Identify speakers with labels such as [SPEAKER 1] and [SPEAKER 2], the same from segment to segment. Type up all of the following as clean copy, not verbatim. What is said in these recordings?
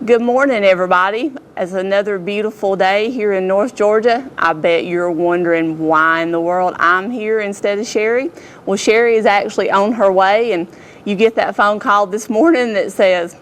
[SPEAKER 1] Good morning, everybody. It's another beautiful day here in North Georgia. I bet you're wondering why in the world I'm here instead of Cherie. Well, Cherie is actually on her way, and you get that phone call this morning that says,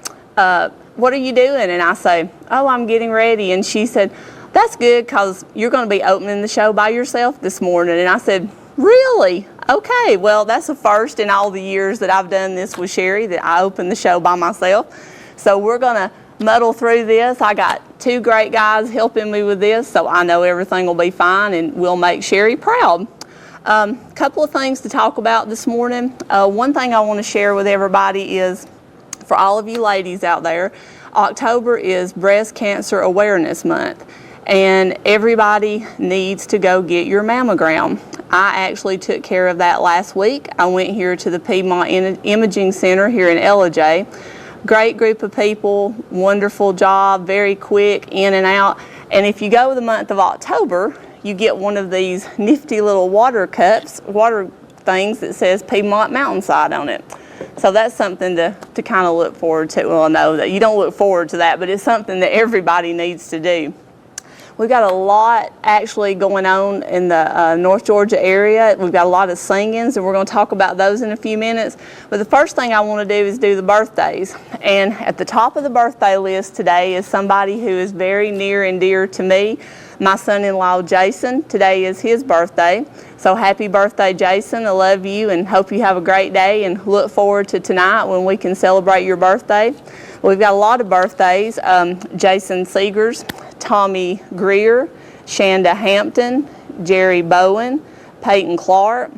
[SPEAKER 1] what are you doing? And I say, oh, I'm getting ready. And she said, that's good because you're going to be opening the show by yourself this morning. And I said, really? Okay, well, that's a first in all the years that I've done this with Cherie, that I open the show by myself. So we're going to muddle through this. I got two great guys helping me with this, so I know everything will be fine and we'll make Cherie proud. Couple of things to talk about this morning. One thing I want to share with everybody is, for all of you ladies out there, October is Breast Cancer Awareness Month, and everybody needs to go get your mammogram. I actually took care of that last week. I went here to the Piedmont Imaging Center here in LJ. Great group of people, wonderful job, very quick, in and out. And if you go the month of October, you get one of these nifty little water cups, water things that says Piedmont Mountainside on it. So that's something to kind of look forward to. Well, no, that you don't look forward to that, but it's something that everybody needs to do. We've got a lot actually going on in the North Georgia area. We've got a lot of singings, and we're going to talk about those in a few minutes. But the first thing I want to do is do the birthdays. And at the top of the birthday list today is somebody who is very near and dear to me, my son-in-law Jason. Today is his birthday. So happy birthday, Jason. I love you and hope you have a great day, and look forward to tonight when we can celebrate your birthday. We've got a lot of birthdays. Jason Seegers, Tommy Greer, Shanda Hampton, Jerry Bowen, Peyton Clark,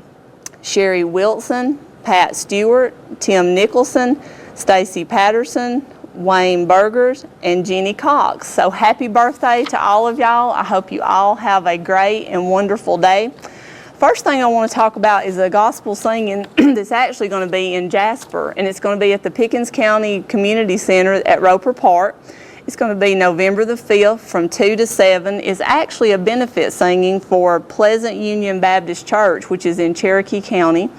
[SPEAKER 1] Sherry Wilson, Pat Stewart, Tim Nicholson, Stacy Patterson, Wayne Burgers, and Jenny Cox. So happy birthday to all of y'all. I hope you all have a great and wonderful day. First thing I want to talk about is a gospel singing that's actually going to be in Jasper, and it's going to be at the Pickens County Community Center at Roper Park. It's going to be November the 5th from 2 to 7. It's actually a benefit singing for Pleasant Union Baptist Church, which is in Cherokee County.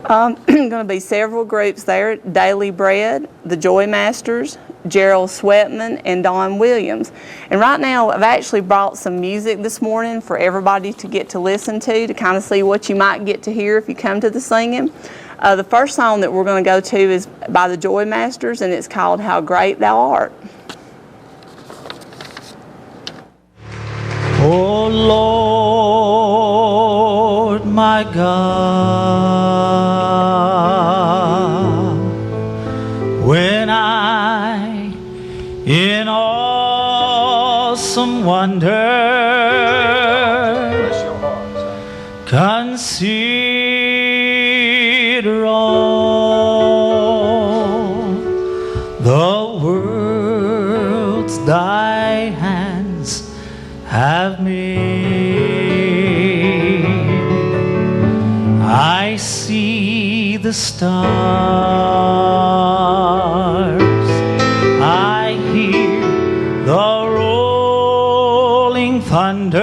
[SPEAKER 1] Going to be several groups there: Daily Bread, the Joy Masters, Gerald Sweatman, and Don Williams. And right now, I've actually brought some music this morning for everybody to get to listen to kind of see what you might get to hear if you come to the singing. The first song that we're going to go to is by the Joy Masters, and it's called How Great Thou Art.
[SPEAKER 2] Oh Lord, my God, when I in awesome wonder consider all the worlds thy hands have made, I see the stars, I hear the rolling thunder,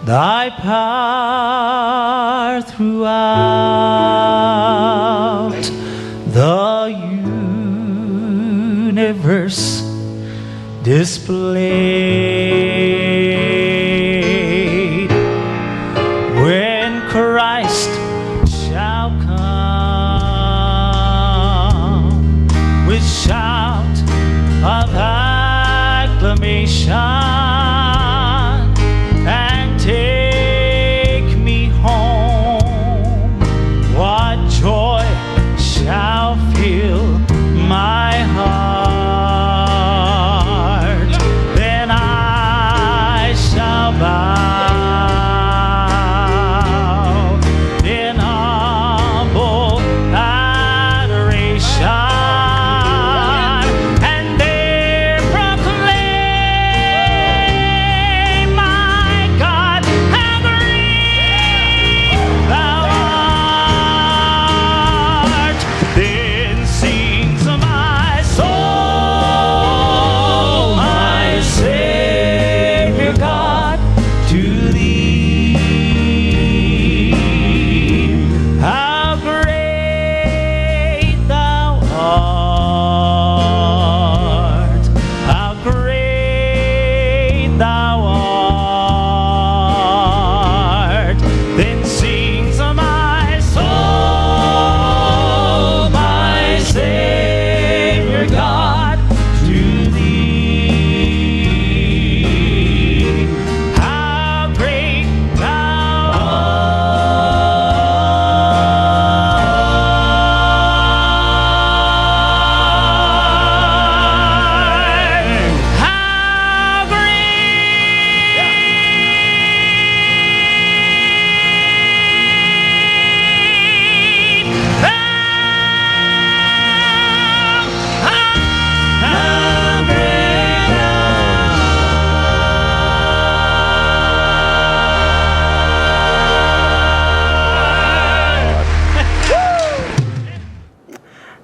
[SPEAKER 2] thy power throughout the universe displayed. When Christ shall come with shout of acclamation and take me home, what joy shall fill my heart. Bow in humble adoration and there proclaim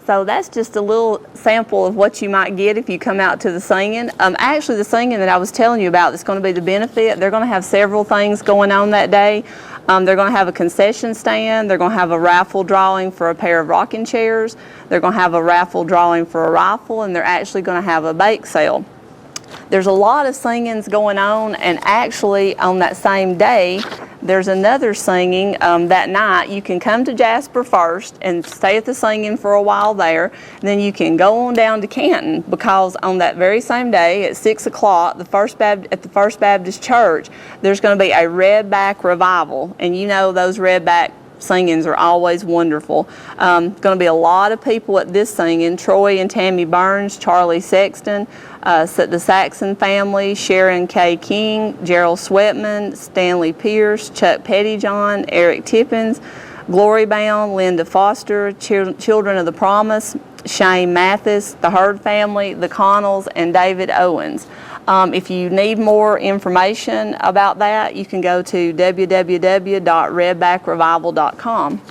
[SPEAKER 1] So that's just a little sample of what you might get if you come out to the singing. Actually, the singing that I was telling you about that's going to be the benefit, they're going to have several things going on that day. They're going to have a concession stand. They're going to have a raffle drawing for a pair of rocking chairs. They're going to have a raffle drawing for a rifle, and they're actually going to have a bake sale. There's a lot of singings going on, and actually on that same day, there's another singing that night. You can come to Jasper first and stay at the singing for a while there, and then you can go on down to Canton, because on that very same day at 6 o'clock, at the First Baptist Church, there's going to be a redback revival, and you know those redback singings are always wonderful. Going to be a lot of people at this singing. Troy and Tammy Burns, Charlie Sexton, the Saxon family, Sharon K. King, Gerald Sweatman, Stanley Pierce, Chuck Pettyjohn, Eric Tippins, Glory Bound, Linda Foster, Children of the Promise, Shane Mathis, the Hurd family, the Connells, and David Owens. If you need more information about that, you can go to www.redbackrevival.com.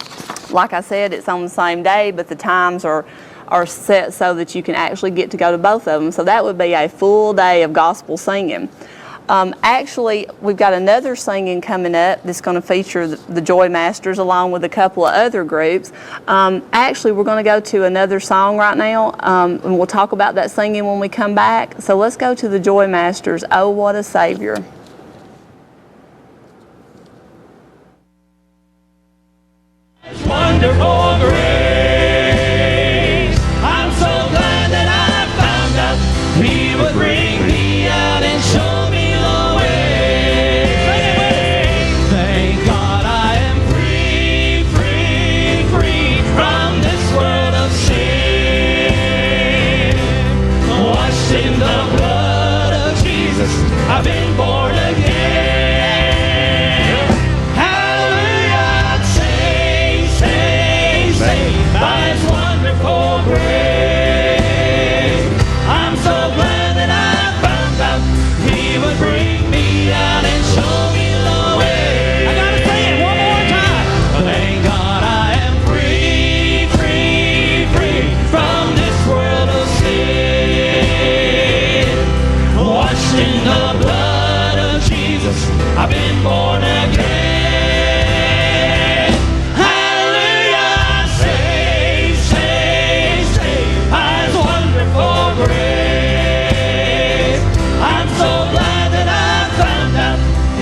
[SPEAKER 1] Like I said, it's on the same day, but the times are set so that you can actually get to go to both of them. So that would be a full day of gospel singing. Actually, we've got another singing coming up that's going to feature the Joy Masters along with a couple of other groups. Actually, we're going to go to another song right now, and we'll talk about that singing when we come back. So let's go to the Joy Masters, Oh, What a Savior.
[SPEAKER 2] Wonderful grace, I'm so glad that I found out He would bring me out and show me the way. Thank God I am free, free, free from this world of sin. Washed in the blood of Jesus, I've been born again. By His wonderful grace, I'm so glad that I found out He would bring me out and show me the way. I gotta say it one more time. Thank God I am free, free, free from this world of sin. Washed in the blood of Jesus, I've been born again. Grace. I'm so glad that I found out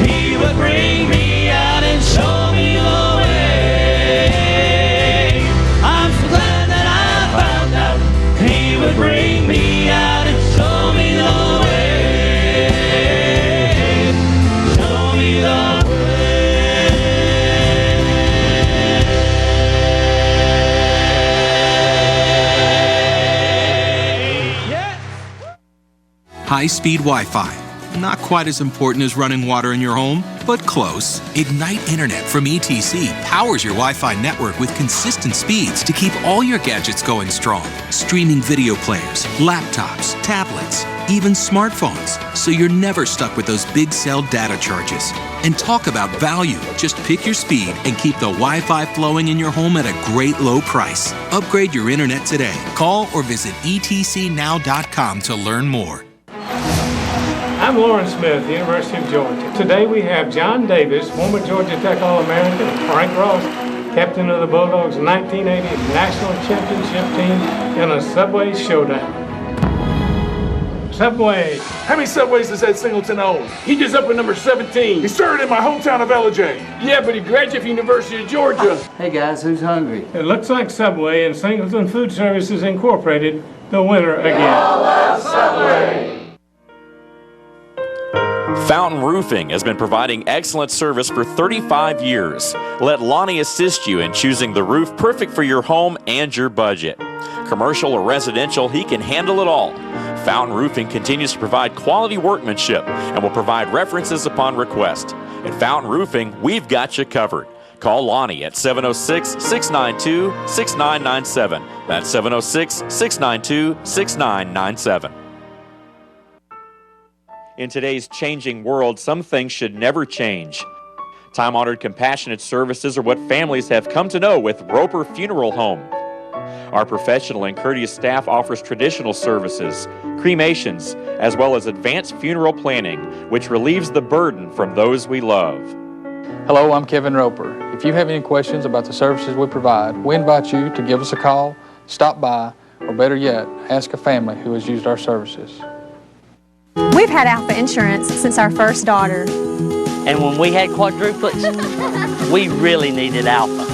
[SPEAKER 2] He would bring me out and show me the way. I'm so glad that I found out He would bring me out and show me the way. Show me the
[SPEAKER 3] High-speed Wi-Fi. Not quite as important as running water in your home, but close. Ignite Internet from ETC powers your Wi-Fi network with consistent speeds to keep all your gadgets going strong. Streaming video players, laptops, tablets, even smartphones, so you're never stuck with those big cell data charges. And talk about value. Just pick your speed and keep the Wi-Fi flowing in your home at a great low price. Upgrade your internet today. Call or visit etcnow.com to learn more.
[SPEAKER 4] I'm Lauren Smith, University of Georgia. Today we have John Davis, former Georgia Tech All-American, Frank Ross, captain of the Bulldogs' 1980 National Championship team in a Subway showdown. Subway.
[SPEAKER 5] How many Subways does Ed Singleton own?
[SPEAKER 6] He just up at number 17.
[SPEAKER 5] He started in my hometown of LJ.
[SPEAKER 6] Yeah, but he graduated from University of Georgia.
[SPEAKER 7] Hey guys, who's hungry?
[SPEAKER 4] It looks like Subway and Singleton Food Services Incorporated, the winner again.
[SPEAKER 6] All love Subway.
[SPEAKER 8] Fountain Roofing has been providing excellent service for 35 years. Let Lonnie assist you in choosing the roof perfect for your home and your budget. Commercial or residential, he can handle it all. Fountain Roofing continues to provide quality workmanship and will provide references upon request. At Fountain Roofing, we've got you covered. Call Lonnie at 706-692-6997. That's 706-692-6997. In today's changing world, some things should never change. Time-honored compassionate services are what families have come to know with Roper Funeral Home. Our professional and courteous staff offers traditional services, cremations, as well as advanced funeral planning, which relieves the burden from those we love.
[SPEAKER 7] Hello, I'm Kevin Roper. If you have any questions about the services we provide, we invite you to give us a call, stop by, or better yet, ask a family who has used our services.
[SPEAKER 9] We've had Alpha Insurance since our first daughter.
[SPEAKER 10] And when we had quadruplets, we really needed Alpha.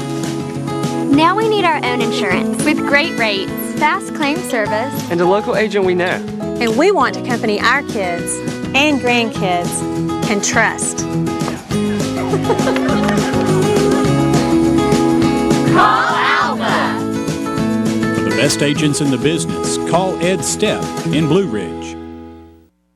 [SPEAKER 11] Now we need our own insurance with great rates, fast claim service,
[SPEAKER 12] and a local agent we know.
[SPEAKER 9] And we want a company our kids and grandkids can trust.
[SPEAKER 2] Call Alpha.
[SPEAKER 13] For the best agents in the business, call Ed Stepp in Blue Ridge.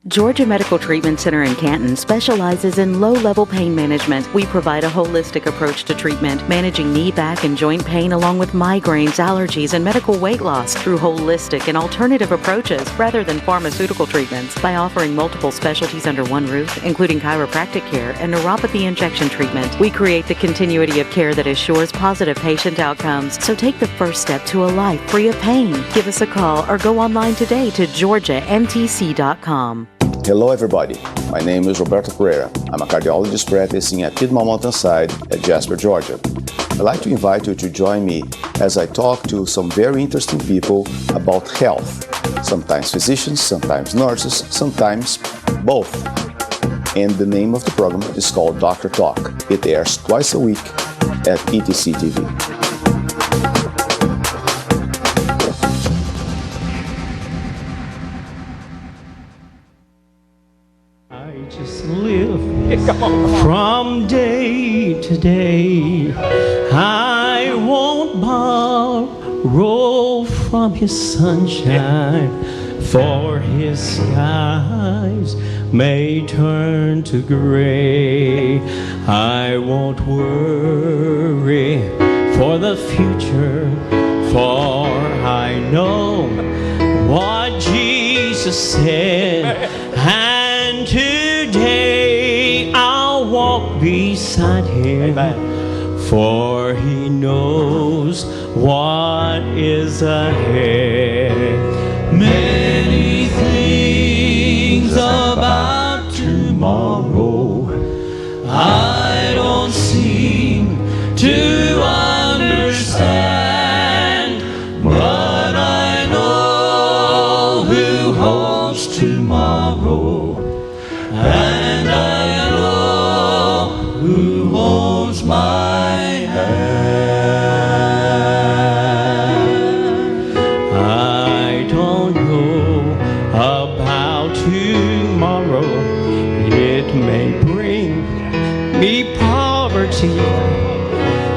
[SPEAKER 14] Georgia Medical Treatment Center in Canton specializes in low-level pain management. We provide a holistic approach to treatment, managing knee, back, and joint pain along with migraines, allergies, and medical weight loss through holistic and alternative approaches rather than pharmaceutical treatments. By offering multiple specialties under one roof, including chiropractic care and neuropathy injection treatment, we create the continuity of care that assures positive patient outcomes. So take the first step to a life free of pain. Give us a call or go online today to georgiamtc.com.
[SPEAKER 15] Hello everybody, my name is Roberto Pereira. I'm a cardiologist practicing at Piedmont Mountainside at Jasper, Georgia. I'd like to invite you to join me as I talk to some very interesting people about health. Sometimes physicians, sometimes nurses, sometimes both. And the name of the program is called Dr. Talk. It airs twice a week at ETC TV.
[SPEAKER 2] Live from day to day. I won't borrow from his sunshine, for his skies may turn to gray. I won't worry for the future, for I know what Jesus said. And today I'll walk beside him, for he knows what is ahead. Many things about tomorrow I don't seem to understand, but I know who holds tomorrow, and I know who holds my hand. I don't know about tomorrow. It may bring me poverty,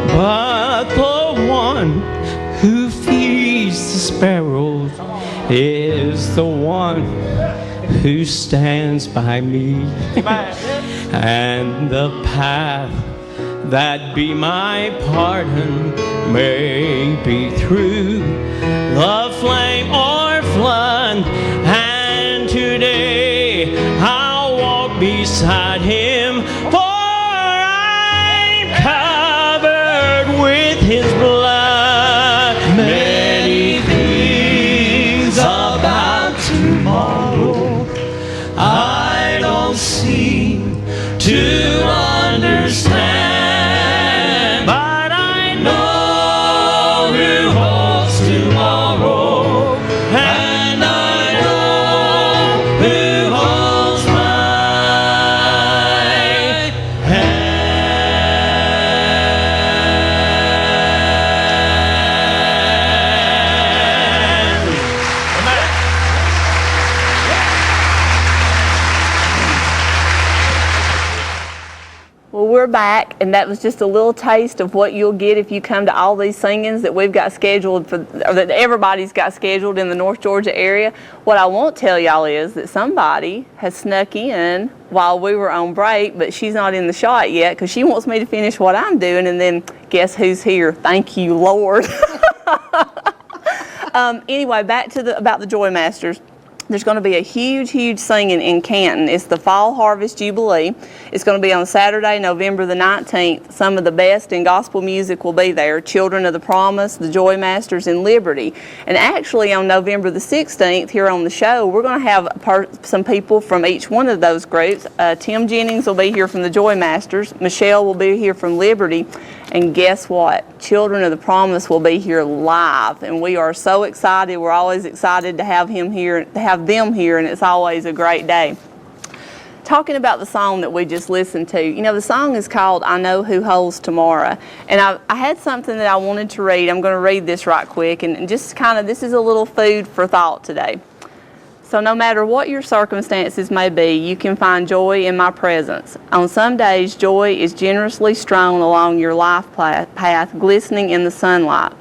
[SPEAKER 2] but the one who feeds the sparrows is the one who stands by me. And the path that be my pardon may be through the flame or flood, and today I'll walk beside him, for I'm covered with his blood. Many things about tomorrow I don't seem to understand, but I know who holds tomorrow, and I know who holds my hand.
[SPEAKER 1] Well, we're back, and that was just a little taste of what you'll get if you come to all these singings that we've got scheduled, or that everybody's got scheduled in the North Georgia area. What I won't tell y'all is that somebody has snuck in while we were on break, but she's not in the shot yet because she wants me to finish what I'm doing, and then guess who's here? Thank you, Lord. Anyway, back to about the Joy Masters. There's going to be a huge singing in Canton. It's the Fall Harvest Jubilee. It's going to be on Saturday, November the 19th. Some of the best in gospel music will be there. Children of the Promise, the Joy Masters, and Liberty. And actually on November the 16th here on the show, we're going to have some people from each one of those groups. Tim Jennings will be here from the Joy Masters. Michelle will be here from Liberty. And guess what? Children of the Promise will be here live, and we are so excited. We're always excited to have them here, and it's always a great day. Talking about the song that we just listened to, you know, the song is called I Know Who Holds Tomorrow, and I had something that I wanted to read. I'm going to read this right quick, and just kind of, this is a little food for thought today. So no matter what your circumstances may be, you can find joy in my presence. On some days, joy is generously strewn along your life path, glistening in the sunlight.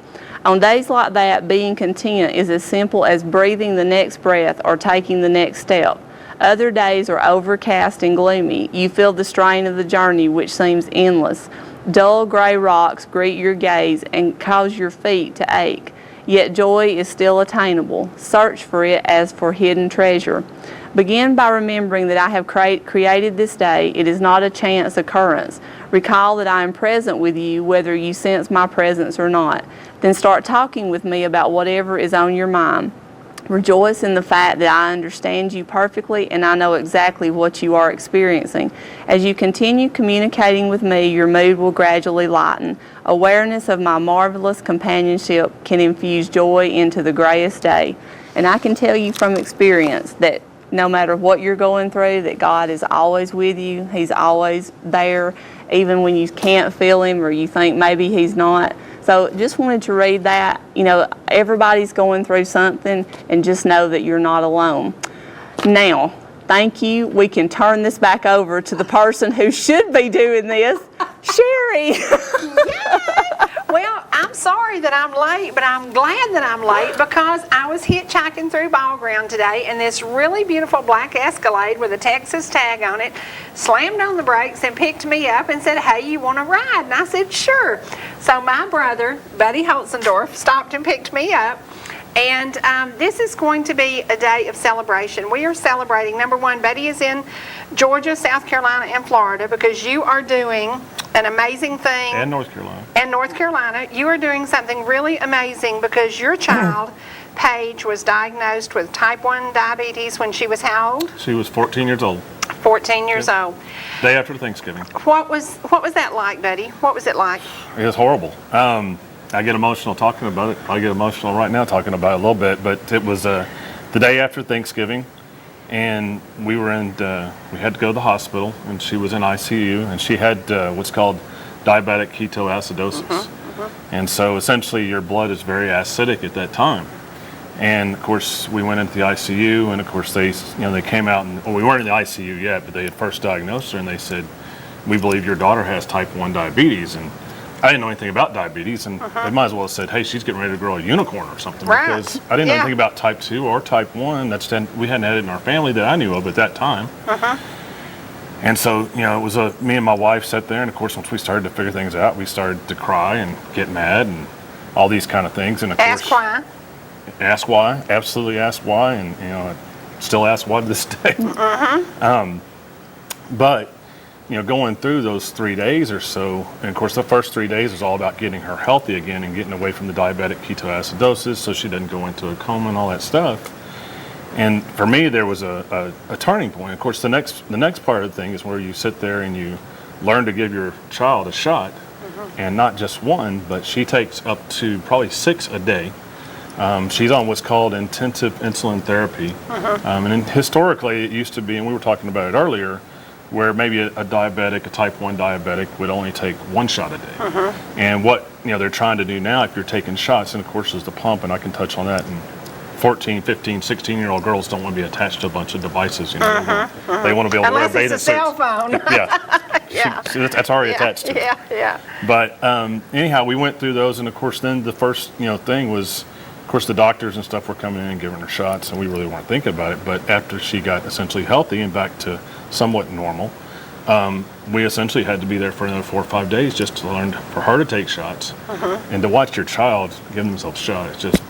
[SPEAKER 1] On days like that, being content is as simple as breathing the next breath or taking the next step. Other days are overcast and gloomy. You feel the strain of the journey, which seems endless. Dull gray rocks greet your gaze and cause your feet to ache. Yet joy is still attainable. Search for it as for hidden treasure. Begin by remembering that I have created this day. It is not a chance occurrence. Recall that I am present with you, whether you sense my presence or not. Then start talking with me about whatever is on your mind. Rejoice in the fact that I understand you perfectly and I know exactly what you are experiencing. As you continue communicating with me, your mood will gradually lighten. Awareness of my marvelous companionship can infuse joy into the grayest day. And I can tell you from experience that no matter what you're going through, that God is always with you. He's always there, even when you can't feel Him or you think maybe He's not. So just wanted to read that. You know, everybody's going through something, and just know that you're not alone. Now, thank you. We can turn this back over to the person who should be doing this, Cherie.
[SPEAKER 12] Well, I'm sorry that I'm late, but I'm glad that I'm late because I was hitchhiking through Ball Ground today, and this really beautiful black Escalade with a Texas tag on it slammed on the brakes and picked me up and said, "Hey, you want to ride?" And I said, "Sure." So my brother, Buddy Holtzendorf, stopped and picked me up. And this is going to be a day of celebration. We are celebrating, number one, Buddy is in Georgia, South Carolina, and Florida because you are doing an amazing thing.
[SPEAKER 16] And North Carolina.
[SPEAKER 12] And North Carolina. You are doing something really amazing because your child, Paige, was diagnosed with type 1 diabetes when she was how old?
[SPEAKER 16] She was 14 years old.
[SPEAKER 12] 14 years old.
[SPEAKER 16] Day after Thanksgiving.
[SPEAKER 12] What was that like, Buddy? What was it like?
[SPEAKER 16] It was horrible. I get emotional talking about it. I get emotional right now talking about it a little bit, but it was the day after Thanksgiving, and we had to go to the hospital, and she was in ICU, and she had what's called diabetic ketoacidosis. And so essentially your blood is very acidic at that time. And of course we went into the ICU, and of course they came out, and we weren't in the ICU yet, but they had first diagnosed her, and they said, "We believe your daughter has type 1 diabetes." And I didn't know anything about diabetes, and they might as well have said, "Hey, she's getting ready to grow a unicorn or something," because I didn't know anything about type 2 or type 1. We hadn't had it in our family that I knew of at that time. And so, it was me and my wife sat there, and of course, once we started to figure things out, we started to cry and get mad and all these kind of things. And of
[SPEAKER 12] course, why?
[SPEAKER 16] Ask why, absolutely ask why, and still ask why to this day. But going through those 3 days or so, and of course the first 3 days was all about getting her healthy again and getting away from the diabetic ketoacidosis so she doesn't go into a coma and all that stuff. And for me, there was a turning point. Of course, the next part of the thing is where you sit there and you learn to give your child a shot, and not just one, but she takes up to probably 6 a day. She's on what's called intensive insulin therapy. And historically, it used to be, and we were talking about it earlier, where maybe a type 1 diabetic would only take 1 shot a day. And what they're trying to do now, if you're taking shots, and of course is the pump, and I can touch on that, and 14, 15, 16-year-old girls don't want to be attached to a bunch of devices. They want to be able to wear bathing suits.
[SPEAKER 12] Unless it's a cell phone.
[SPEAKER 16] Yeah. That's already attached to it. But anyhow, we went through those, and of course then the first thing was, of course, the doctors and stuff were coming in and giving her shots, and we really weren't thinking about it. But after she got essentially healthy and back to somewhat normal, we essentially had to be there for another 4 or 5 days just to learn for her to take shots. And to watch your child give themselves shots, it's just,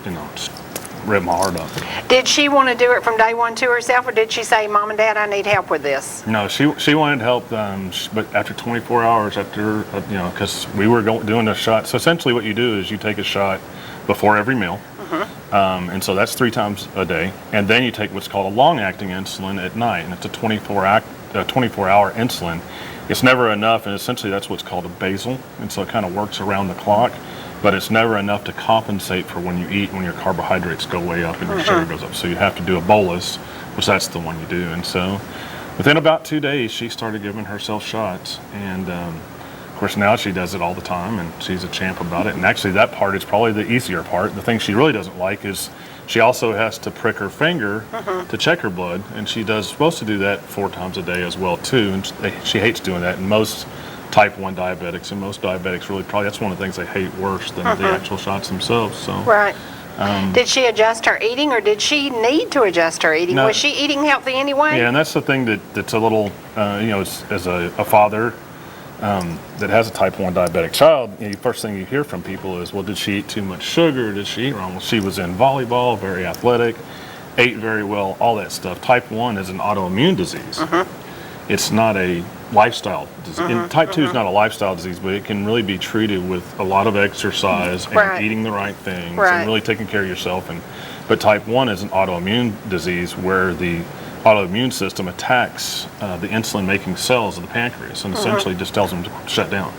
[SPEAKER 16] ripped my heart up.
[SPEAKER 12] Did she want to do it from day one to herself, or did she say, Mom and Dad, I need help with this?
[SPEAKER 16] No, she wanted help, but after 24 hours, after, because we were doing a shot. So essentially what you do is you take a shot before every meal. And so that's 3 times a day. And then you take what's called a long-acting insulin at night, and it's a 24-hour insulin. It's never enough, and essentially that's what's called a basal, and so it kind of works around the clock, but it's never enough to compensate for when you eat, when your carbohydrates go way up and your sugar goes up. So you have to do a bolus, which that's the one you do. And so within about 2 days, she started giving herself shots, and of course now she does it all the time, and she's a champ about it. And actually that part is probably the easier part. The thing she really doesn't like is she also has to prick her finger to check her blood, and she does supposed to do that 4 times a day as well too, and she hates doing that. And most type 1 diabetics and most diabetics really probably, that's one of the things they hate worse than the actual shots themselves. So
[SPEAKER 12] right. Did she adjust her eating, or did she need to adjust her eating?
[SPEAKER 16] No.
[SPEAKER 12] Was she eating healthy anyway?
[SPEAKER 16] Yeah, and that's the thing that's a little, as a father that has a type 1 diabetic child, the first thing you hear from people is, well, did she eat too much sugar? Did she eat wrong? Well, she was in volleyball, very athletic, ate very well, all that stuff. Type 1 is an autoimmune disease. It's not a lifestyle disease. And type 2 is not a lifestyle disease, but it can really be treated with a lot of exercise and eating the right things and really taking care of yourself. But type 1 is an autoimmune disease where the autoimmune system attacks the insulin-making cells of the pancreas and essentially just tells them to shut down.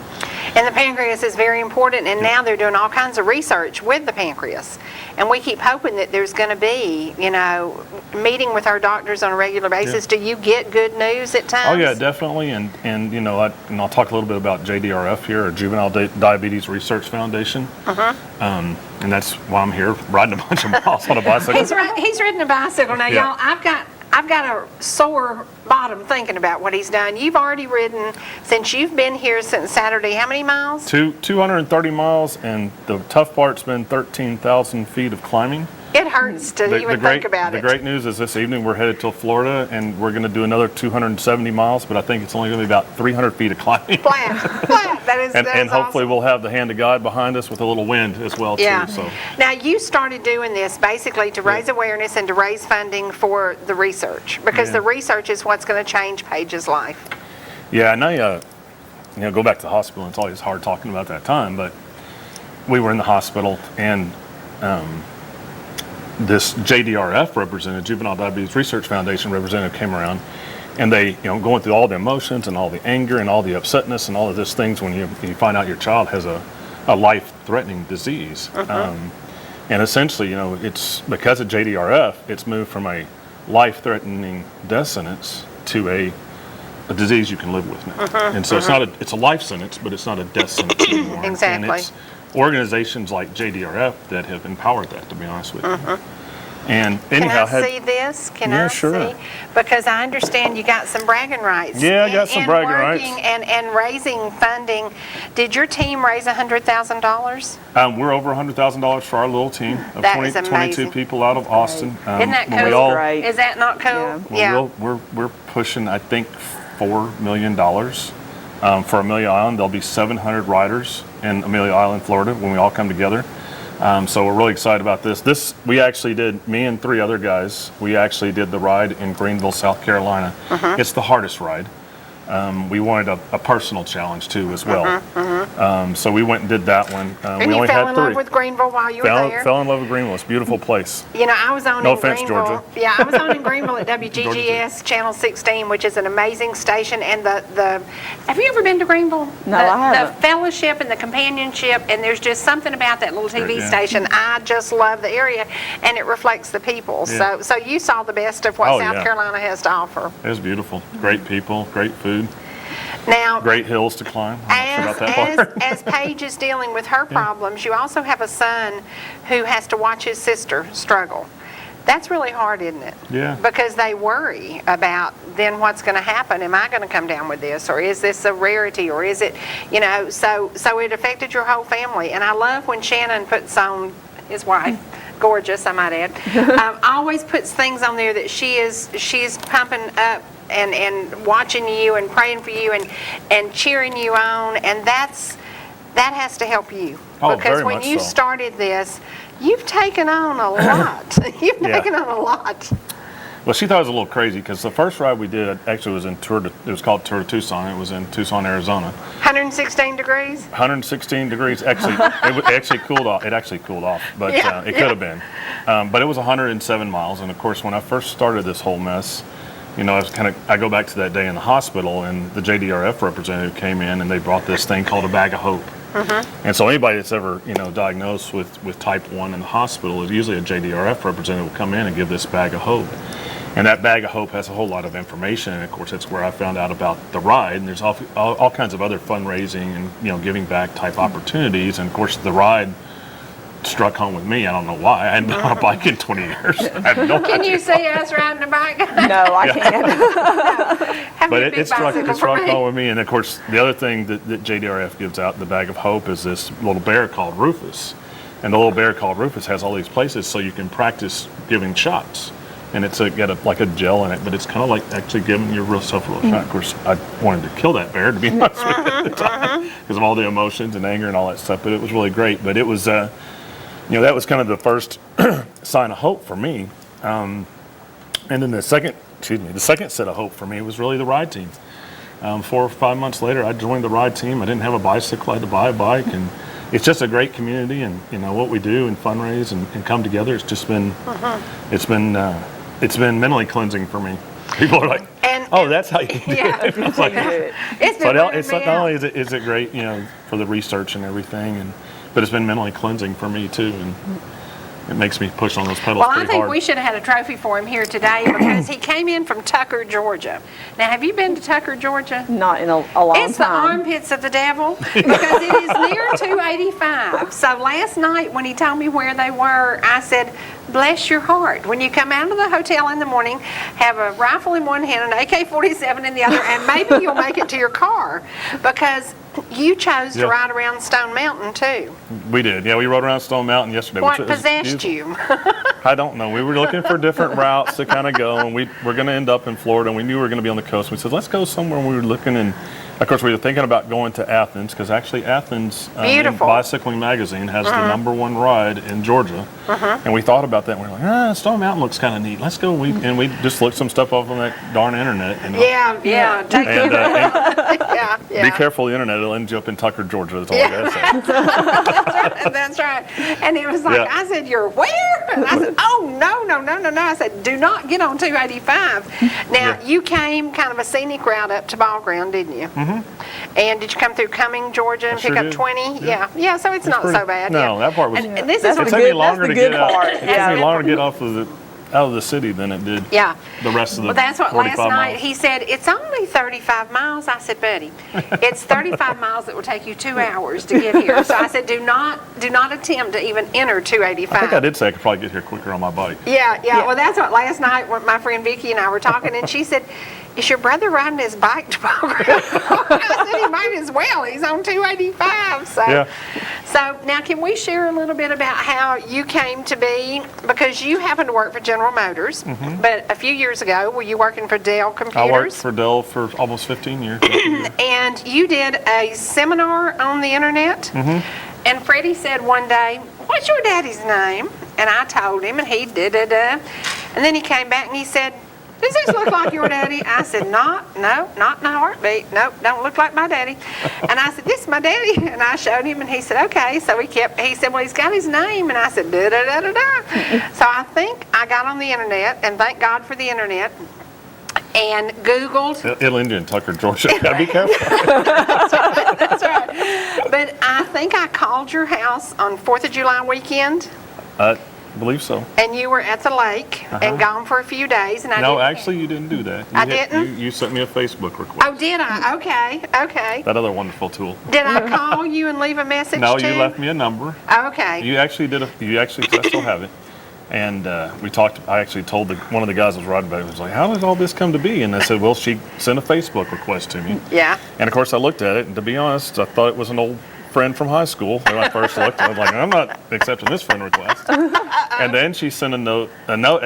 [SPEAKER 12] And the pancreas is very important, and now they're doing all kinds of research with the pancreas. And we keep hoping that there's going to be, meeting with our doctors on a regular basis. Do you get good news at times?
[SPEAKER 16] Oh yeah, definitely. And I'll talk a little bit about JDRF here, or Juvenile Diabetes Research Foundation. And that's why I'm here, riding a bunch of miles on a bicycle.
[SPEAKER 12] He's riding a bicycle. Now, y'all, I've got a sore bottom thinking about what he's done. You've already ridden, since you've been here since Saturday, how many miles?
[SPEAKER 16] 230 miles, and the tough part's been 13,000 feet of climbing.
[SPEAKER 12] It hurts to even think about it.
[SPEAKER 16] The great news is this evening we're headed to Florida, and we're going to do another 270 miles, but I think it's only going to be about 300 feet of climbing.
[SPEAKER 12] Flat. That is
[SPEAKER 16] and hopefully
[SPEAKER 12] awesome.
[SPEAKER 16] we'll have the hand of God behind us with a little wind as well, too. So.
[SPEAKER 12] Now, you started doing this basically to raise awareness and to raise funding for the research, because the research is what's going to change Paige's life.
[SPEAKER 16] Yeah, and I go back to the hospital, and it's always hard talking about that time, but we were in the hospital, and this JDRF representative, Juvenile Diabetes Research Foundation representative, came around, and they, going through all the emotions and all the anger and all the upsetness and all of these things when you find out your child has a life-threatening disease. And essentially, it's because of JDRF, it's moved from a life-threatening death sentence to a disease you can live with now. And so it's a life sentence, but it's not a death sentence anymore.
[SPEAKER 12] Exactly.
[SPEAKER 16] And it's organizations like JDRF that have empowered that, to be honest with you. And anyhow,
[SPEAKER 12] can I see this? Can I
[SPEAKER 16] sure.
[SPEAKER 12] see? Because I understand you got some bragging rights.
[SPEAKER 16] Yeah, I got some bragging rights.
[SPEAKER 12] And raising funding. Did your team raise $100,000?
[SPEAKER 16] We're over $100,000 for our little team of
[SPEAKER 12] That is amazing.
[SPEAKER 16] 22 people out of Austin.
[SPEAKER 12] Isn't that cool? Is that not cool?
[SPEAKER 16] Yeah. We're pushing, I think, $4 million. For Amelia Island, there'll be 700 riders in Amelia Island, Florida, when we all come together. So we're really excited about this. We actually did, me and 3 other guys, we actually did the ride in Greenville, South Carolina. It's the hardest ride. We wanted a personal challenge too as well. So we went and did that one.
[SPEAKER 12] And
[SPEAKER 16] we
[SPEAKER 12] you
[SPEAKER 16] only
[SPEAKER 12] fell
[SPEAKER 16] had
[SPEAKER 12] in
[SPEAKER 16] 3.
[SPEAKER 12] love with Greenville while you were there?
[SPEAKER 16] Fell in love with Greenville. It's a beautiful place.
[SPEAKER 12] I was on
[SPEAKER 16] No
[SPEAKER 12] in
[SPEAKER 16] offense,
[SPEAKER 12] Greenville.
[SPEAKER 16] Georgia.
[SPEAKER 12] Yeah, I was on in Greenville at WGGS Channel 16, which is an amazing station. And the have you ever been to Greenville?
[SPEAKER 1] No, I haven't.
[SPEAKER 12] The fellowship and the companionship, and there's just something about that little TV station. I just love the area, and it reflects the people.
[SPEAKER 16] Yeah.
[SPEAKER 12] So you saw the best of what South Carolina has to offer.
[SPEAKER 16] It was beautiful. Great people, great food.
[SPEAKER 12] Now,
[SPEAKER 16] great hills to climb. I'm not sure about that part.
[SPEAKER 12] as Paige is dealing with her problems, you also have a son who has to watch his sister struggle. That's really hard, isn't it?
[SPEAKER 16] Yeah.
[SPEAKER 12] Because they worry about then what's going to happen. Am I going to come down with this, or is this a rarity, or is it, so it affected your whole family. And I love when Shannon puts on, his wife, gorgeous, I might add, always puts things on there that she's pumping up and watching you and praying for you and cheering you on, and that has to help you.
[SPEAKER 16] Oh,
[SPEAKER 12] because
[SPEAKER 16] very
[SPEAKER 12] when
[SPEAKER 16] much
[SPEAKER 12] you
[SPEAKER 16] so.
[SPEAKER 12] started this, You've taken on a lot. You've taken on a lot.
[SPEAKER 16] Well, she thought it was a little crazy because the first ride we did actually was it was called Tour de Tucson. It was in Tucson, Arizona.
[SPEAKER 12] 116 degrees?
[SPEAKER 16] 116 degrees. Actually, it actually cooled off. It actually cooled off, but it could have been. But it was 107 miles. And of course, when I first started this whole mess, you know, I go back to that day in the hospital, and the JDRF representative came in, and they brought this thing called a bag of hope. And so anybody that's ever, you know, diagnosed with type 1 in the hospital, usually a JDRF representative will come in and give this bag of hope. And that bag of hope has a whole lot of information, and of course that's where I found out about the ride. And there's all kinds of other fundraising and, you know, giving back type opportunities. And of course the ride struck home with me. I don't know why. I hadn't been on a bike in 20 years. I had no
[SPEAKER 12] Can
[SPEAKER 16] idea.
[SPEAKER 12] you see us riding a bike?
[SPEAKER 1] No, I can't.
[SPEAKER 16] But it struck home with me. And of course the other thing that JDRF gives out in the bag of hope is this little bear called Rufus. And the little bear called Rufus has all these places so you can practice giving shots. And it's got like a gel in it, but it's kind of like actually giving yourself a little shot. Of course, I wanted to kill that bear, to be honest with you, at the time, because of all the emotions and anger and all that stuff. But it was really great. But it was, you know, that was kind of the first sign of hope for me. And then the second set of hope for me was really the ride team. 4 or 5 months later, I joined the ride team. I didn't have a bicycle; I had to buy a bike, and it's just a great community. And you know what we do and fundraise and come together. It's just been, it's been mentally cleansing for me. People are like, "Oh, that's how you do it." It's like, it's not only is it great, you know, for the research and everything, but it's been mentally cleansing for me too, and it makes me push on those pedals pretty hard.
[SPEAKER 12] Well, I think we should have had a trophy for him here today because he came in from Tucker, Georgia. Now, have you been to Tucker, Georgia?
[SPEAKER 1] Not in a long time.
[SPEAKER 12] It's the armpits of the devil because it is near 285. So last night when he told me where they were, I said, bless your heart. When you come out of the hotel in the morning, have a rifle in one hand, an AK-47 in the other, and maybe you'll make it to your car because you chose to ride around Stone Mountain too.
[SPEAKER 16] We did. Yeah, we rode around Stone Mountain yesterday.
[SPEAKER 12] What possessed you?
[SPEAKER 16] I don't know. We were looking for different routes to kind of go, and we're going to end up in Florida, and we knew we were going to be on the coast. We said, let's go somewhere. And we were looking, and of course, we were thinking about going to Athens because actually Athens, in Bicycling Magazine, has the #1 ride in Georgia. And we thought about that, and we were like, Stone Mountain looks kind of neat. Let's go. And we just looked some stuff off on that darn internet. You know?
[SPEAKER 12] Yeah.
[SPEAKER 16] Be careful the internet. It'll end you up in Tucker, Georgia. That's all I got to say.
[SPEAKER 12] That's right. And it was like, I said, you're where? And I said, oh, no. I said, do not get on 285. Now, you came kind of a scenic route up to Ball Ground, didn't you? And did you come through Cumming, Georgia, and pick up 20? Yeah, so it's not so bad.
[SPEAKER 16] No, that part was.
[SPEAKER 12] And this is
[SPEAKER 16] it took me longer to get out. It took me longer to get out of the city than it did the rest of the 45 miles.
[SPEAKER 12] Well, that's what last night he said, it's only 35 miles. I said, buddy, it's 35 miles that will take you 2 hours to get here. So I said, do not attempt to even enter 285.
[SPEAKER 16] I think I did say I could probably get here quicker on my bike.
[SPEAKER 12] Yeah. Well, that's what last night when my friend Vicki and I were talking, and she said, is your brother riding his bike to Ball Ground? I said, he might as well. He's on 285. So now can we share a little bit about how you came to be, because you happen to work for General Motors, but a few years ago, were you working for Dell Computers?
[SPEAKER 16] I worked for Dell for almost 15 years.
[SPEAKER 12] And you did a seminar on the internet? And Freddie said one day, what's your daddy's name? And I told him, and he da-da-da. And then he came back and he said, does this look like your daddy? I said, no, not in a heartbeat. Nope, don't look like my daddy. And I said, this is my daddy. And I showed him, and he said, okay. So he said, well, he's got his name. And I said, da-da-da-da-da. So I think I got on the internet, and thank God for the internet, and Googled.
[SPEAKER 16] It'll end you in Tucker, Georgia. Gotta be careful.
[SPEAKER 12] That's right. But I think I called your house on 4th of July weekend.
[SPEAKER 16] I believe so.
[SPEAKER 12] And you were at the lake and gone for a few days. And
[SPEAKER 16] actually, you didn't do that.
[SPEAKER 12] I didn't?
[SPEAKER 16] You sent me a Facebook request.
[SPEAKER 12] Oh, did I? Okay.
[SPEAKER 16] That other wonderful tool.
[SPEAKER 12] Did I call you and leave a message
[SPEAKER 16] No,
[SPEAKER 12] too?
[SPEAKER 16] you left me a number.
[SPEAKER 12] Okay.
[SPEAKER 16] You actually did. Because I still have it. And we talked. I actually told one of the guys I was riding about. He was like, "How did all this come to be?" And I said, "Well, she sent a Facebook request to me."
[SPEAKER 12] Yeah.
[SPEAKER 16] And of course, I looked at it, and to be honest, I thought it was an old friend from high school. When I first looked, I was like, "I'm not accepting this friend request." And then she sent an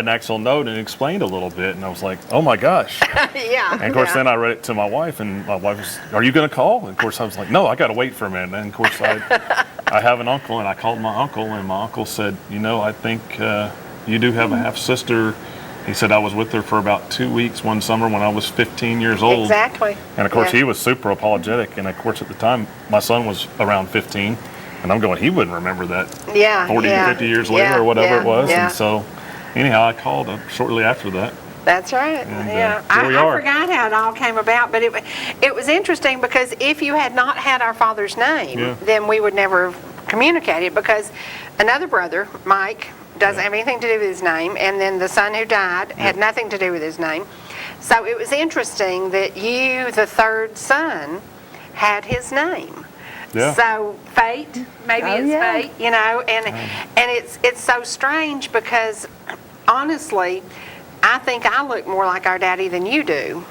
[SPEAKER 16] actual note, and explained a little bit, and I was like, "Oh my gosh!"
[SPEAKER 12] Yeah.
[SPEAKER 16] And of course, then I read it to my wife, and my wife was, "Are you going to call?" And of course, I was like, "No, I got to wait for a minute." And of course, I I have an uncle, and I called my uncle, and my uncle said, I think you do have a half-sister. He said, I was with her for about 2 weeks one summer when I was 15 years old.
[SPEAKER 12] Exactly.
[SPEAKER 16] And, of course, he was super apologetic. And, of course, at the time, my son was around 15. And I'm going, he wouldn't remember that 40, 50 years later or whatever it was. And so, anyhow, I called shortly after that.
[SPEAKER 12] That's right.
[SPEAKER 16] And,
[SPEAKER 12] I forgot how it all came about, but it was interesting because if you had not had our father's name, then we would never have communicated, because another brother, Mike, doesn't have anything to do with his name, and then the son who died had nothing to do with his name. So it was interesting that you, the third son, had his name.
[SPEAKER 16] Yeah.
[SPEAKER 12] So fate, maybe it's fate, and it's so strange because honestly, I think I look more like our daddy than you do.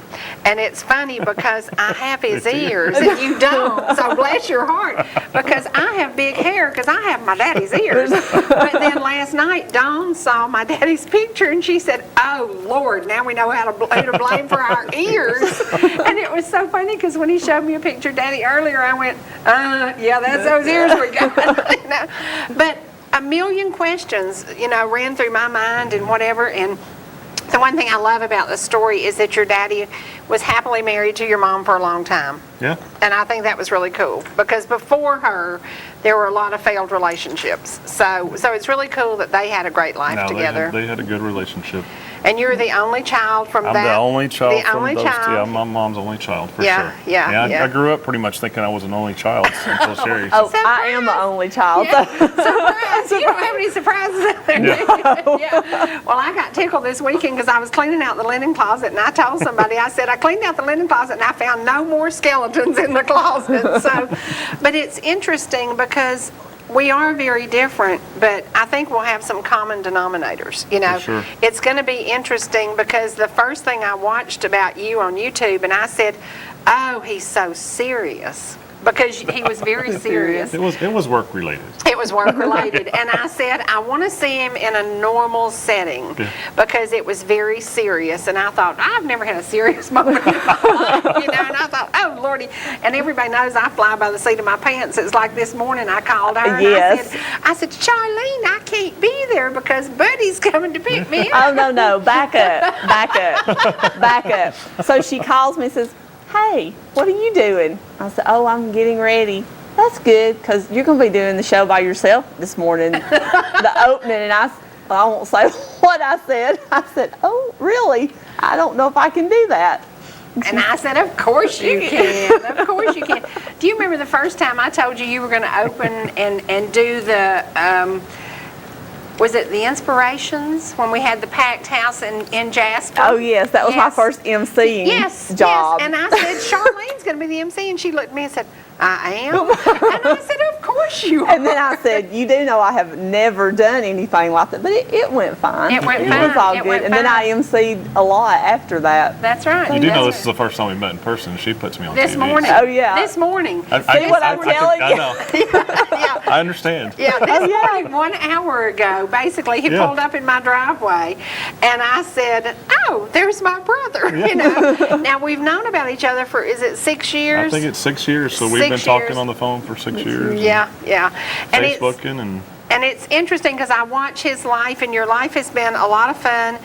[SPEAKER 12] And it's funny because I have his ears and you don't. So bless your heart, because I have big hair because I have my daddy's ears. But then last night, Dawn saw my daddy's picture and she said, "Oh, Lord, now we know who to blame for our ears." And it was so funny because when he showed me a picture of Daddy earlier, I went, yeah, that's those ears we got. But a million questions, ran through my mind and whatever. And the one thing I love about the story is that your daddy was happily married to your mom for a long time.
[SPEAKER 16] Yeah.
[SPEAKER 12] And I think that was really cool because before her, there were a lot of failed relationships. So it's really cool that they had a great life together.
[SPEAKER 16] They had a good relationship.
[SPEAKER 12] And you're the only child from that.
[SPEAKER 16] I'm the only child from those two.
[SPEAKER 12] child.
[SPEAKER 16] Yeah, my mom's only child for sure.
[SPEAKER 12] Yeah.
[SPEAKER 16] I grew up pretty much thinking I was an only child until Cherie.
[SPEAKER 1] Oh, I am the only child.
[SPEAKER 12] Yeah. Surprise! You don't have any surprises out there. Yeah. Well, I got tickled this weekend because I was cleaning out the linen closet, and I told somebody, I said, I cleaned out the linen closet and I found no more skeletons in the closet. But it's interesting because we are very different, but I think we'll have some common denominators.
[SPEAKER 16] Sure.
[SPEAKER 12] It's going to be interesting because the first thing I watched about you on YouTube, and I said, "Oh, he's so serious," because he was very serious.
[SPEAKER 16] It was work related.
[SPEAKER 12] It was work related, and I said I want to see him in a normal setting because it was very serious. And I thought I've never had a serious moment in my life, And I thought, oh Lordy, and everybody knows I fly by the seat of my pants. It's like this morning I called her and I said, Charlene, I can't be there because Buddy's coming to pick me up.
[SPEAKER 1] Oh no, back up. So she calls me and says, "Hey, what are you doing?" I said, "Oh, I'm getting ready." "That's good, because you're going to be doing the show by yourself this morning." The opening, and I won't say what I said. I said, "Oh, really? I don't know if I can do that."
[SPEAKER 12] And I said, "Of course you can. Of course you can." Do you remember the first time I told you were going to open and do the, was it the Inspirations when we had the packed house in Jasper?
[SPEAKER 1] Oh, yes. That was my first MCing job.
[SPEAKER 12] Yes. And I said, Charlene's going to be the MC. And she looked at me and said, "I am?" And I said, "Of course you are."
[SPEAKER 1] And then I said, "You do know I have never done anything like that." But it went fine.
[SPEAKER 12] It went fine.
[SPEAKER 1] It was all good. And then I MC'd a lot after that.
[SPEAKER 12] That's right.
[SPEAKER 16] You do know this is the first time we met in person. She puts me on
[SPEAKER 12] this
[SPEAKER 16] TV.
[SPEAKER 12] morning.
[SPEAKER 1] Oh, yeah.
[SPEAKER 12] This morning.
[SPEAKER 1] See what I'm telling you?
[SPEAKER 16] I know. I understand.
[SPEAKER 12] Yeah, this morning, 1 hour ago, basically, he pulled up in my driveway, and I said, "Oh, there's my brother." Now, we've known about each other for, is it 6 years?
[SPEAKER 16] I think it's 6 years, so we've been talking on the phone for 6 years.
[SPEAKER 12] Yeah. And
[SPEAKER 16] Facebooking
[SPEAKER 12] and it's interesting because I watch his life, and your life has been a lot of fun.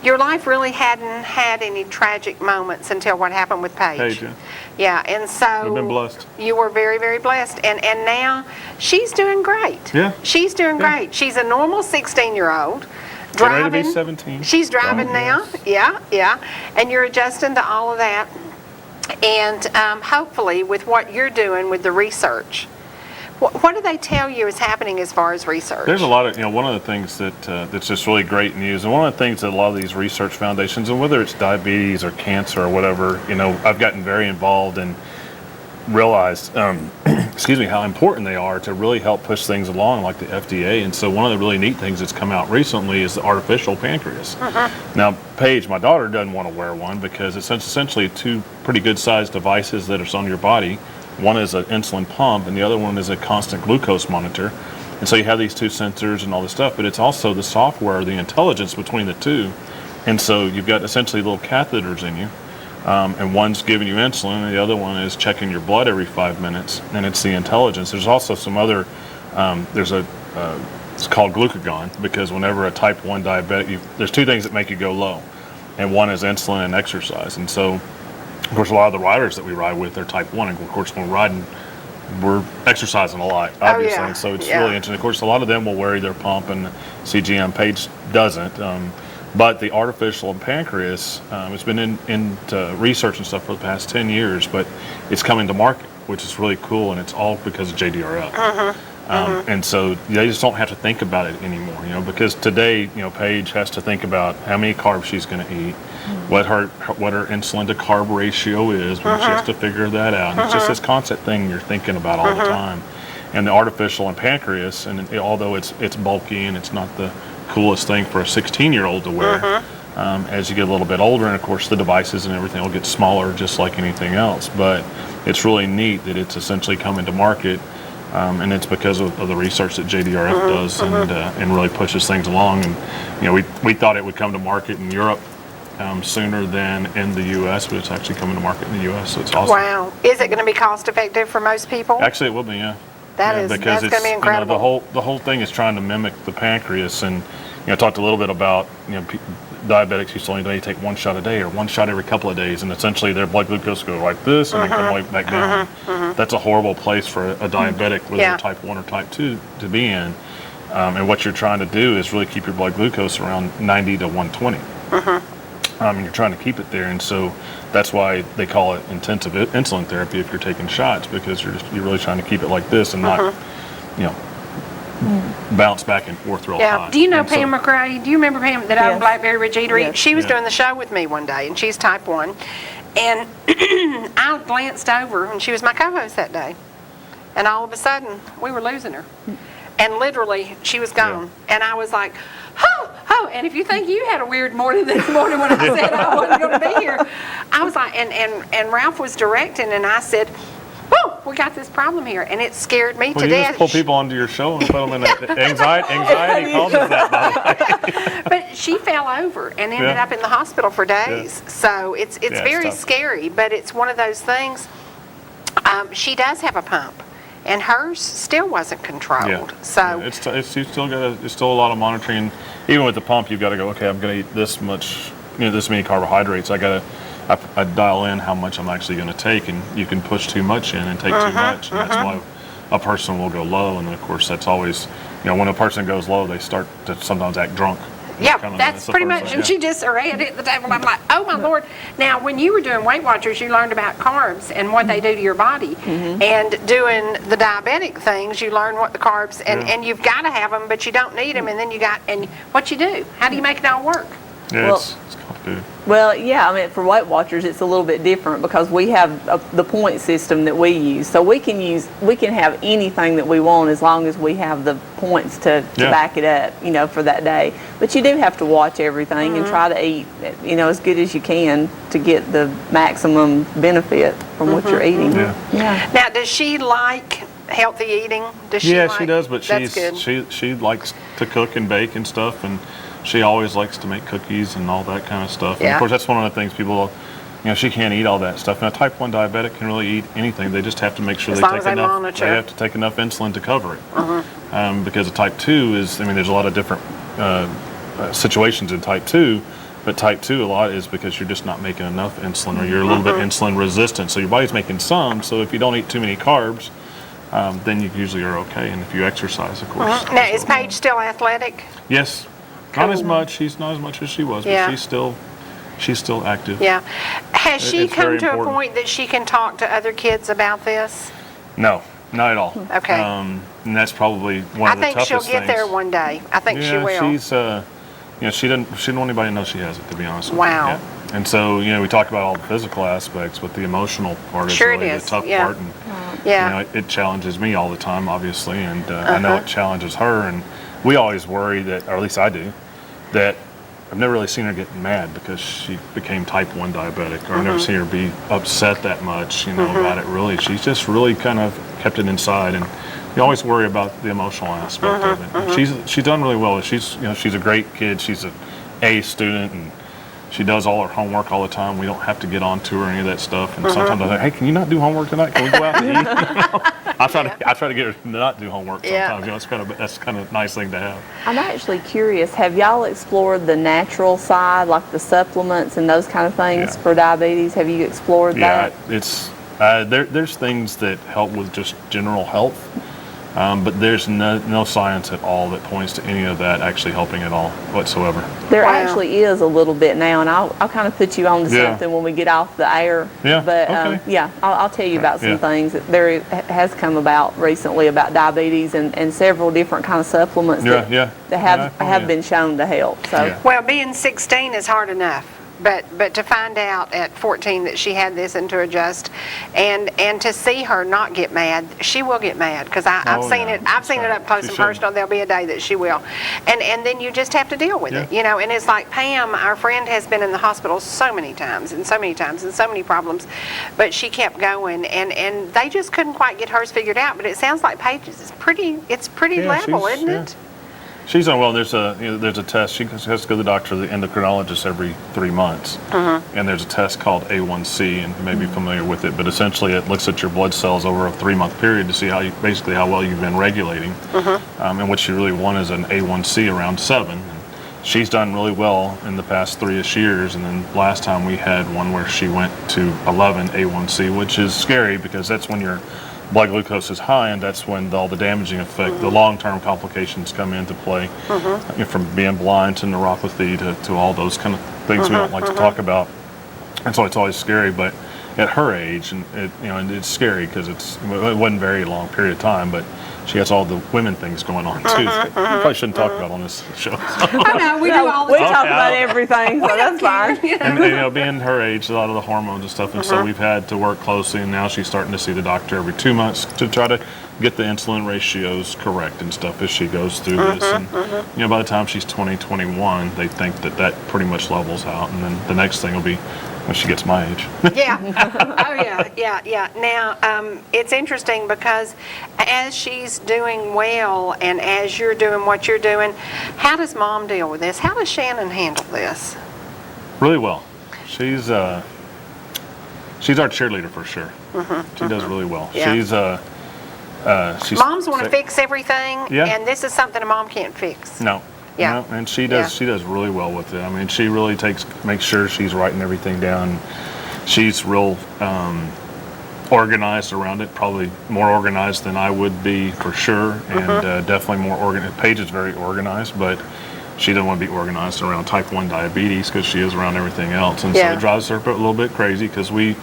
[SPEAKER 12] Your life really hadn't had any tragic moments until what happened with Paige. Yeah, and so
[SPEAKER 16] we've been blessed.
[SPEAKER 12] You were very, very blessed, and now she's doing great.
[SPEAKER 16] Yeah,
[SPEAKER 12] she's doing great. She's a normal 16-year-old.
[SPEAKER 16] Driving. Ready to be 17.
[SPEAKER 12] She's driving now.
[SPEAKER 16] Yes.
[SPEAKER 12] Yeah. And you're adjusting to all of that, and hopefully with what you're doing with the research. What do they tell you is happening as far as research?
[SPEAKER 16] There's a lot of, one of the things that's just really great news, and one of the things that a lot of these research foundations, and whether it's diabetes or cancer or whatever, I've gotten very involved and realized, how important they are to really help push things along, like the FDA. And so one of the really neat things that's come out recently is the artificial pancreas. Now, Paige, my daughter, doesn't want to wear one because it's essentially two pretty good-sized devices that are on your body. One is an insulin pump, and the other one is a constant glucose monitor. And so you have these two sensors and all this stuff, but it's also the software, the intelligence between the two. And so you've got essentially little catheters in you, and one's giving you insulin, and the other one is checking your blood every 5 minutes, and it's the intelligence. There's also some other there's it's called glucagon, because whenever a type 1 diabetic, there's two things that make you go low, and one is insulin and exercise. And so, of course, a lot of the riders that we ride with are type 1, and of course, when we're riding, we're exercising a lot, obviously.
[SPEAKER 12] Oh, yeah.
[SPEAKER 16] And so it's really interesting. Of course, a lot of them will wear their pump, and the CGM page doesn't. But the artificial pancreas, it's been into research and stuff for the past 10 years, but it's coming to market, which is really cool, and it's all because of JDRF. And so they just don't have to think about it anymore, because today, Paige has to think about how many carbs she's going to eat, what her insulin to carb ratio is, when she has to figure that out. And it's just this constant thing you're thinking about all the time. And the artificial and pancreas, and although it's bulky and it's not the coolest thing for a 16-year-old to wear, as you get a little bit older, and of course the devices and everything will get smaller just like anything else. But it's really neat that it's essentially coming to market. And it's because of the research that JDRF does and really pushes things along. And we thought it would come to market in Europe sooner than in the U.S., but it's actually coming to market in the U.S. So it's awesome.
[SPEAKER 12] Wow! Is it going to be cost effective for most people?
[SPEAKER 16] Actually, it will be. Yeah.
[SPEAKER 12] That's going to be incredible.
[SPEAKER 16] The whole thing is trying to mimic the pancreas, and I talked a little bit about diabetics used to only take one shot a day or one shot every couple of days, and essentially their blood glucose go like this and then come right back down. That's a horrible place for a diabetic, whether they're type 1 or type 2, to be in. And what you're trying to do is really keep your blood glucose around 90 to 120. And you're trying to keep it there, and so that's why they call it intensive insulin therapy if you're taking shots, because you're really trying to keep it like this and not, bounce back and forth real high.
[SPEAKER 12] Do you know Pam McRae? Do you remember Pam that owned Blackberry Ridge Eatery?
[SPEAKER 1] Yes.
[SPEAKER 12] She was doing the show with me one day, and she's type 1. And I glanced over, and she was my co-host that day. And all of a sudden, we were losing her. And literally, she was gone. And I was like, oh, and if you think you had a weird morning this morning when I said I wasn't going to be here, I was like, and Ralph was directing, and I said, whoa, we got this problem here, and it scared me to
[SPEAKER 16] you
[SPEAKER 12] death.
[SPEAKER 16] Just pull people onto your show and put them in anxiety causes that, by the way.
[SPEAKER 12] But she fell over and ended up in the hospital for days. So it's very scary, but it's one of those things. She does have a pump, and hers still wasn't controlled. So
[SPEAKER 16] it's still a lot of monitoring. Even with the pump, you've got to go, okay, I'm going to eat this much, this many carbohydrates. I dial in how much I'm actually going to take, and you can push too much in and take too much, and that's why a person will go low. And then, of course, that's always, when a person goes low, they start to sometimes act drunk.
[SPEAKER 12] Yeah, that's pretty much, and she just her head hit the table. I'm like, oh my Lord. Now, when you were doing Weight Watchers, you learned about carbs and what they do to your body. And doing the diabetic things, you learn what the carbs, and you've got to have them, but you don't need them, and then and what you do? How do you make it all work?
[SPEAKER 16] Yeah, it's complicated.
[SPEAKER 1] Well, yeah, I mean, for Weight Watchers, it's a little bit different because we have the point system that we use. So we can have anything that we want as long as we have the points to back it up, for that day. But you do have to watch everything and try to eat, as good as you can to get the maximum benefit from what you're eating.
[SPEAKER 12] Now, does she like healthy eating? Does she
[SPEAKER 16] she does, but she likes to cook and bake and stuff, and she always likes to make cookies and all that kind of stuff. And of course, that's one of the things people, she can't eat all that stuff. Now, type 1 diabetic can really eat anything. They just have to make sure they have to take enough insulin to cover it. Because of type 2 there's a lot of different situations in type 2, but type 2 a lot is because you're just not making enough insulin, or you're a little bit insulin resistant. So your body's making some, so if you don't eat too many carbs, then you usually are okay. And if you exercise, of course.
[SPEAKER 12] Now, is Paige still athletic?
[SPEAKER 16] Yes. Not as much. She's not as much as she was, but she's still active.
[SPEAKER 12] Yeah. Has she come to a point that she can talk to other kids about this?
[SPEAKER 16] No, not at all.
[SPEAKER 12] Okay.
[SPEAKER 16] And that's probably one of the toughest things.
[SPEAKER 12] I think she'll get there one day. I think she will.
[SPEAKER 16] She's, she doesn't want anybody to know she has it, to be honest with you.
[SPEAKER 12] Wow.
[SPEAKER 16] Yeah. And so, we talk about all the physical aspects, but the emotional part is really the tough part. And, it challenges me all the time, obviously, and I know it challenges her. And we always worry that, or at least I do, that I've never really seen her get mad because she became type 1 diabetic, or I've never seen her be upset that much, about it really. She's just really kind of kept it inside, and you always worry about the emotional aspect of it. She's done really well. She's a great kid. She's an A student, and She does all her homework all the time. We don't have to get on to her or any of that stuff. And sometimes I'm like, hey, can you not do homework tonight? Can we go out to eat? I try to get her to not do homework sometimes. That's kind of a nice thing to have.
[SPEAKER 1] I'm actually curious, have y'all explored the natural side, like the supplements and those kind of things for diabetes? Have you explored that?
[SPEAKER 16] Yeah, it's there's things that help with just general health. But there's no science at all that points to any of that actually helping at all whatsoever.
[SPEAKER 1] There actually is a little bit now, and I'll kind of put you on to something when we get off the air.
[SPEAKER 16] Yeah.
[SPEAKER 1] But I'll tell you about some things that there has come about recently about diabetes and several different kind of supplements that have been shown to help. So
[SPEAKER 12] well, being 16 is hard enough. But to find out at 14 that she had this and to adjust, and to see her not get mad, she will get mad because I've seen it. I've seen it up close and personal. There'll be a day that she will, and then you just have to deal with it, you know. And it's like Pam, our friend, has been in the hospital so many times and so many problems, but she kept going, and they just couldn't quite get hers figured out. But it sounds like Paige's is pretty level, isn't it?
[SPEAKER 16] She's on well. There's a test. She has to go to the doctor, the endocrinologist, every 3 months, and there's a test called A1C, and you may be familiar with it. But essentially, it looks at your blood cells over a 3-month period to see how well you've been regulating. And what you really want is an A1C around 7. And she's done really well in the past 3-ish years, and then last time we had one where she went to 11 A1C, which is scary because that's when your blood glucose is high, and that's when all the damaging effect, the long-term complications come into play, from being blind to neuropathy to all those kind of things we don't like to talk about. And so it's always scary, but at her age, and it's scary because it wasn't a very long period of time, but she has all the women things going on too. Probably shouldn't talk about on this show.
[SPEAKER 12] I know, we do all the
[SPEAKER 1] we
[SPEAKER 12] time.
[SPEAKER 1] talk about everything, so that's fine.
[SPEAKER 16] And being her age, a lot of the hormones and stuff, and so we've had to work closely, and now she's starting to see the doctor every 2 months to try to get the insulin ratios correct and stuff as she goes through this. And by the time she's 20, 21, they think that pretty much levels out, and then the next thing will be when she gets my age. Now,
[SPEAKER 12] it's interesting because as she's doing well and as you're doing what you're doing, how does Mom deal with this? How does Shannon handle this?
[SPEAKER 16] Really well. She's our cheerleader for sure. She does really well. She's
[SPEAKER 12] moms want to fix everything, and this is something a mom can't fix.
[SPEAKER 16] No, and she does. She does really well with it. I mean, she really makes sure she's writing everything down. She's real organized around it. Probably more organized than I would be for sure, and definitely more organized. Paige is very organized, but she doesn't want to be organized around type 1 diabetes because she is around everything else, and so it drives her a little bit crazy because we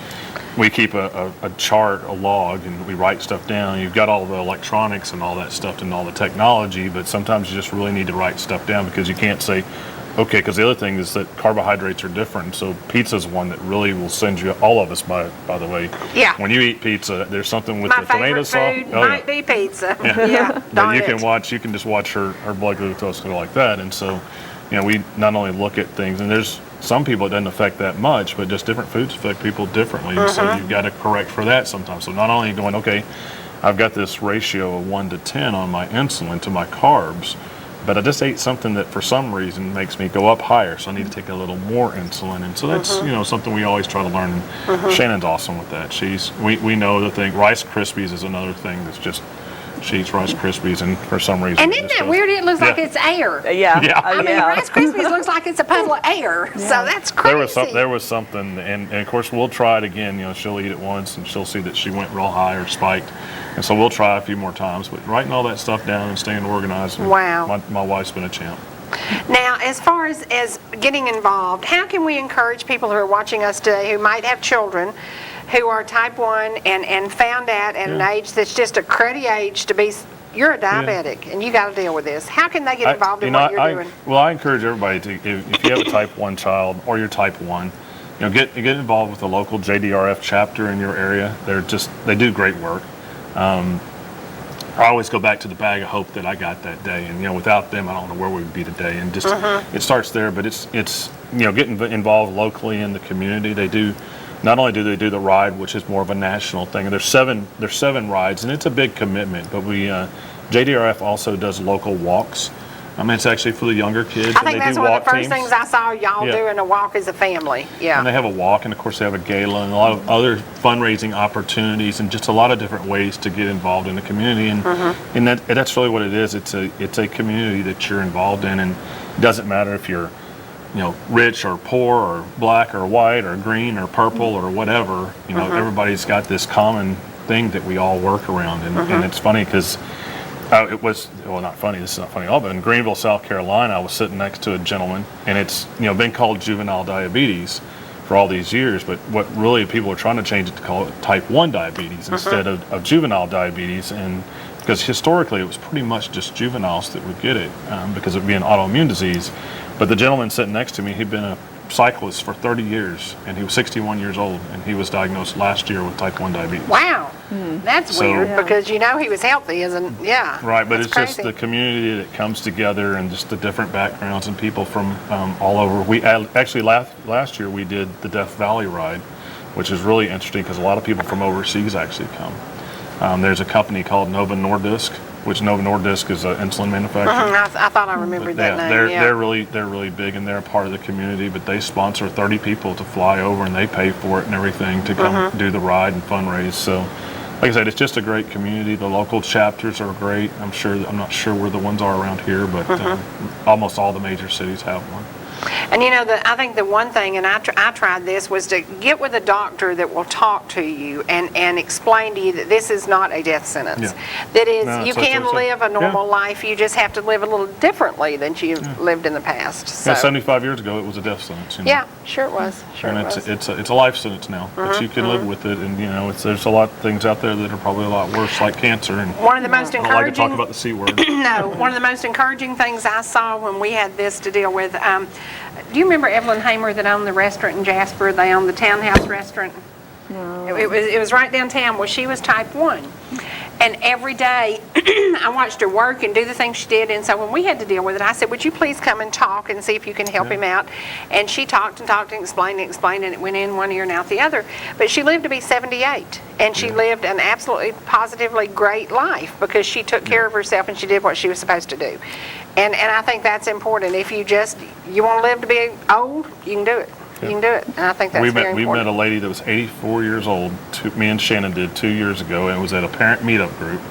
[SPEAKER 16] keep a chart, a log, and we write stuff down. You've got all the electronics and all that stuff and all the technology, but sometimes you just really need to write stuff down because you can't say, okay, because the other thing is that carbohydrates are different. So pizza's one that really will send you, all of us, by the way.
[SPEAKER 12] Yeah.
[SPEAKER 16] When you eat pizza, there's something with
[SPEAKER 12] my
[SPEAKER 16] the tomato sauce.
[SPEAKER 12] My favorite food might be pizza.
[SPEAKER 16] But you can just watch her blood glucose go like that. And so, we not only look at things, and there's some people it doesn't affect that much, but just different foods affect people differently. And so you've got to correct for that sometimes. So not only going, okay, I've got this ratio of 1 to 10 on my insulin to my carbs, but I just ate something that for some reason makes me go up higher, so I need to take a little more insulin. And so that's something we always try to learn. And Shannon's awesome with that. We know the thing. Rice Krispies is another thing that's just, she eats Rice Krispies, and for some reason.
[SPEAKER 12] And isn't that weird? It looks like it's air. I mean, Rice Krispies looks like it's a puddle of air. So that's crazy.
[SPEAKER 16] There was something, and of course we'll try it again. She'll eat it once, and she'll see that she went real high or spiked, and so we'll try a few more times. But writing all that stuff down and staying organized.
[SPEAKER 12] Wow.
[SPEAKER 16] My wife's been a champ.
[SPEAKER 12] Now, as far as getting involved, how can we encourage people who are watching us today who might have children who are type 1 and found out at an age that's just a cruddy age to be, you're a diabetic and you got to deal with this. How can they get involved in what you're doing?
[SPEAKER 16] Well, I encourage everybody to, if you have a type 1 child or you're type 1, get involved with the local JDRF chapter in your area. They do great work. I always go back to the bag of hope that I got that day, and without them, I don't know where we would be today. And just it starts there, but it's getting involved locally in the community. They do. Not only do they do the ride, which is more of a national thing, and there's seven rides, and it's a big commitment. But JDRF also does local walks, I mean, it's actually for the younger kids.
[SPEAKER 12] I think
[SPEAKER 16] and they
[SPEAKER 12] that's
[SPEAKER 16] do
[SPEAKER 12] one of
[SPEAKER 16] walk
[SPEAKER 12] the first
[SPEAKER 16] teams.
[SPEAKER 12] things I saw y'all
[SPEAKER 16] Yeah.
[SPEAKER 12] doing, a walk as a family. Yeah.
[SPEAKER 16] And they have a walk, and of course they have a gala and a lot of other fundraising opportunities and just a lot of different ways to get involved in the community. And that's really what it is. It's a community that you're involved in, and it doesn't matter if you're rich or poor or black or white or green or purple or whatever. Everybody's got this common thing that we all work around, and it's funny because. It was, well, not funny, this is not funny at all, but in Greenville, South Carolina, I was sitting next to a gentleman, and it's, been called juvenile diabetes for all these years, but what really people are trying to change it to call it type 1 diabetes instead of juvenile diabetes, and because historically it was pretty much just juveniles that would get it because it would be an autoimmune disease. But the gentleman sitting next to me, he'd been a cyclist for 30 years, and he was 61 years old, and he was diagnosed last year with type 1 diabetes.
[SPEAKER 12] Wow. That's weird because he was healthy, isn't? Yeah.
[SPEAKER 16] Right, but it's
[SPEAKER 12] crazy.
[SPEAKER 16] just the community that comes together and just the different backgrounds and people from all over. We actually last year we did the Death Valley ride, which is really interesting because a lot of people from overseas actually come. There's a company called Novo Nordisk, which Novo Nordisk is an insulin manufacturer.
[SPEAKER 12] I thought I remembered that name.
[SPEAKER 16] They're really big, and they're a part of the community. But they sponsor 30 people to fly over, and they pay for it and everything to come do the ride and fundraise. So, like I said, it's just a great community. The local chapters are great. I'm not sure where the ones are around here, but almost all the major cities have one.
[SPEAKER 12] And I think the one thing, and I tried this, was to get with a doctor that will talk to you and explain to you that this is not a death sentence.
[SPEAKER 16] Yeah.
[SPEAKER 12] That is, you can live a normal life, you just have to live a little differently than you lived in the past. So.
[SPEAKER 16] 75 years ago, it was a death sentence.
[SPEAKER 12] Yeah, sure it was.
[SPEAKER 16] It's a life sentence now, but you can live with it, and there's a lot of things out there that are probably a lot worse, like cancer. And
[SPEAKER 12] one of the most encouraging.
[SPEAKER 16] I like to talk about the C word.
[SPEAKER 12] No, one of the most encouraging things I saw when we had this to deal with. Do you remember Evelyn Hamer that owned the restaurant in Jasper? They owned the Townhouse restaurant. No. It was right downtown. Well, she was type 1. And every day I watched her work and do the things she did. And so when we had to deal with it, I said, would you please come and talk and see if you can help him out? And she talked and explained, and it went in one ear and out the other. But she lived to be 78. And she lived an absolutely positively great life because she took care of herself and she did what she was supposed to do. And I think that's important. If you want to live to be old, you can do it. You can do it, and I think that's very important.
[SPEAKER 16] We met a lady that was 84 years old, me and Shannon did 2 years ago, and it was at a parent meetup group.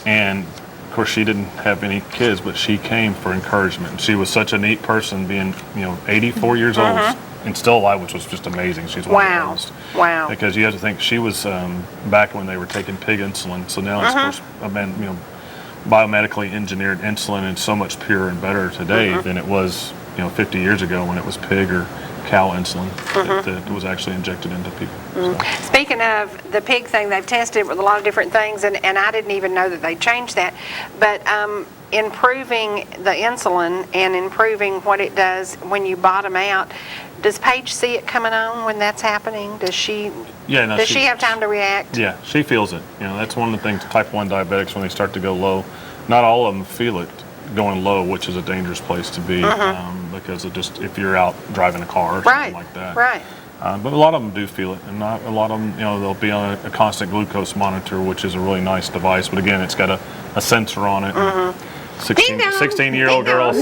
[SPEAKER 16] And, of course, she didn't have any kids, but she came for encouragement. And she was such a neat person, being, 84 years old and still alive, which was just amazing. She's one of the oldest.
[SPEAKER 12] Wow.
[SPEAKER 16] Because you have to think, she was back when they were taking pig insulin, so now it's, of course, biomedically engineered insulin and so much purer and better today than it was, 50 years ago when it was pig or cow insulin that was actually injected into people. So.
[SPEAKER 12] Speaking of the pig thing, they've tested it with a lot of different things, and I didn't even know that they changed that. But improving the insulin and improving what it does when you bottom out, does Paige see it coming on when that's happening? Does she?
[SPEAKER 16] Yeah, no,
[SPEAKER 12] does she have time to react?
[SPEAKER 16] Yeah, she feels it. That's one of the things type 1 diabetics, when they start to go low, not all of them feel it going low, which is a dangerous place to be because of just if you're out driving a car or something like that.
[SPEAKER 12] Right.
[SPEAKER 16] But a lot of them do feel it, and not a lot of them, they'll be on a constant glucose monitor, which is a really nice device. But again, it's got a sensor on it. 16-year-old girls.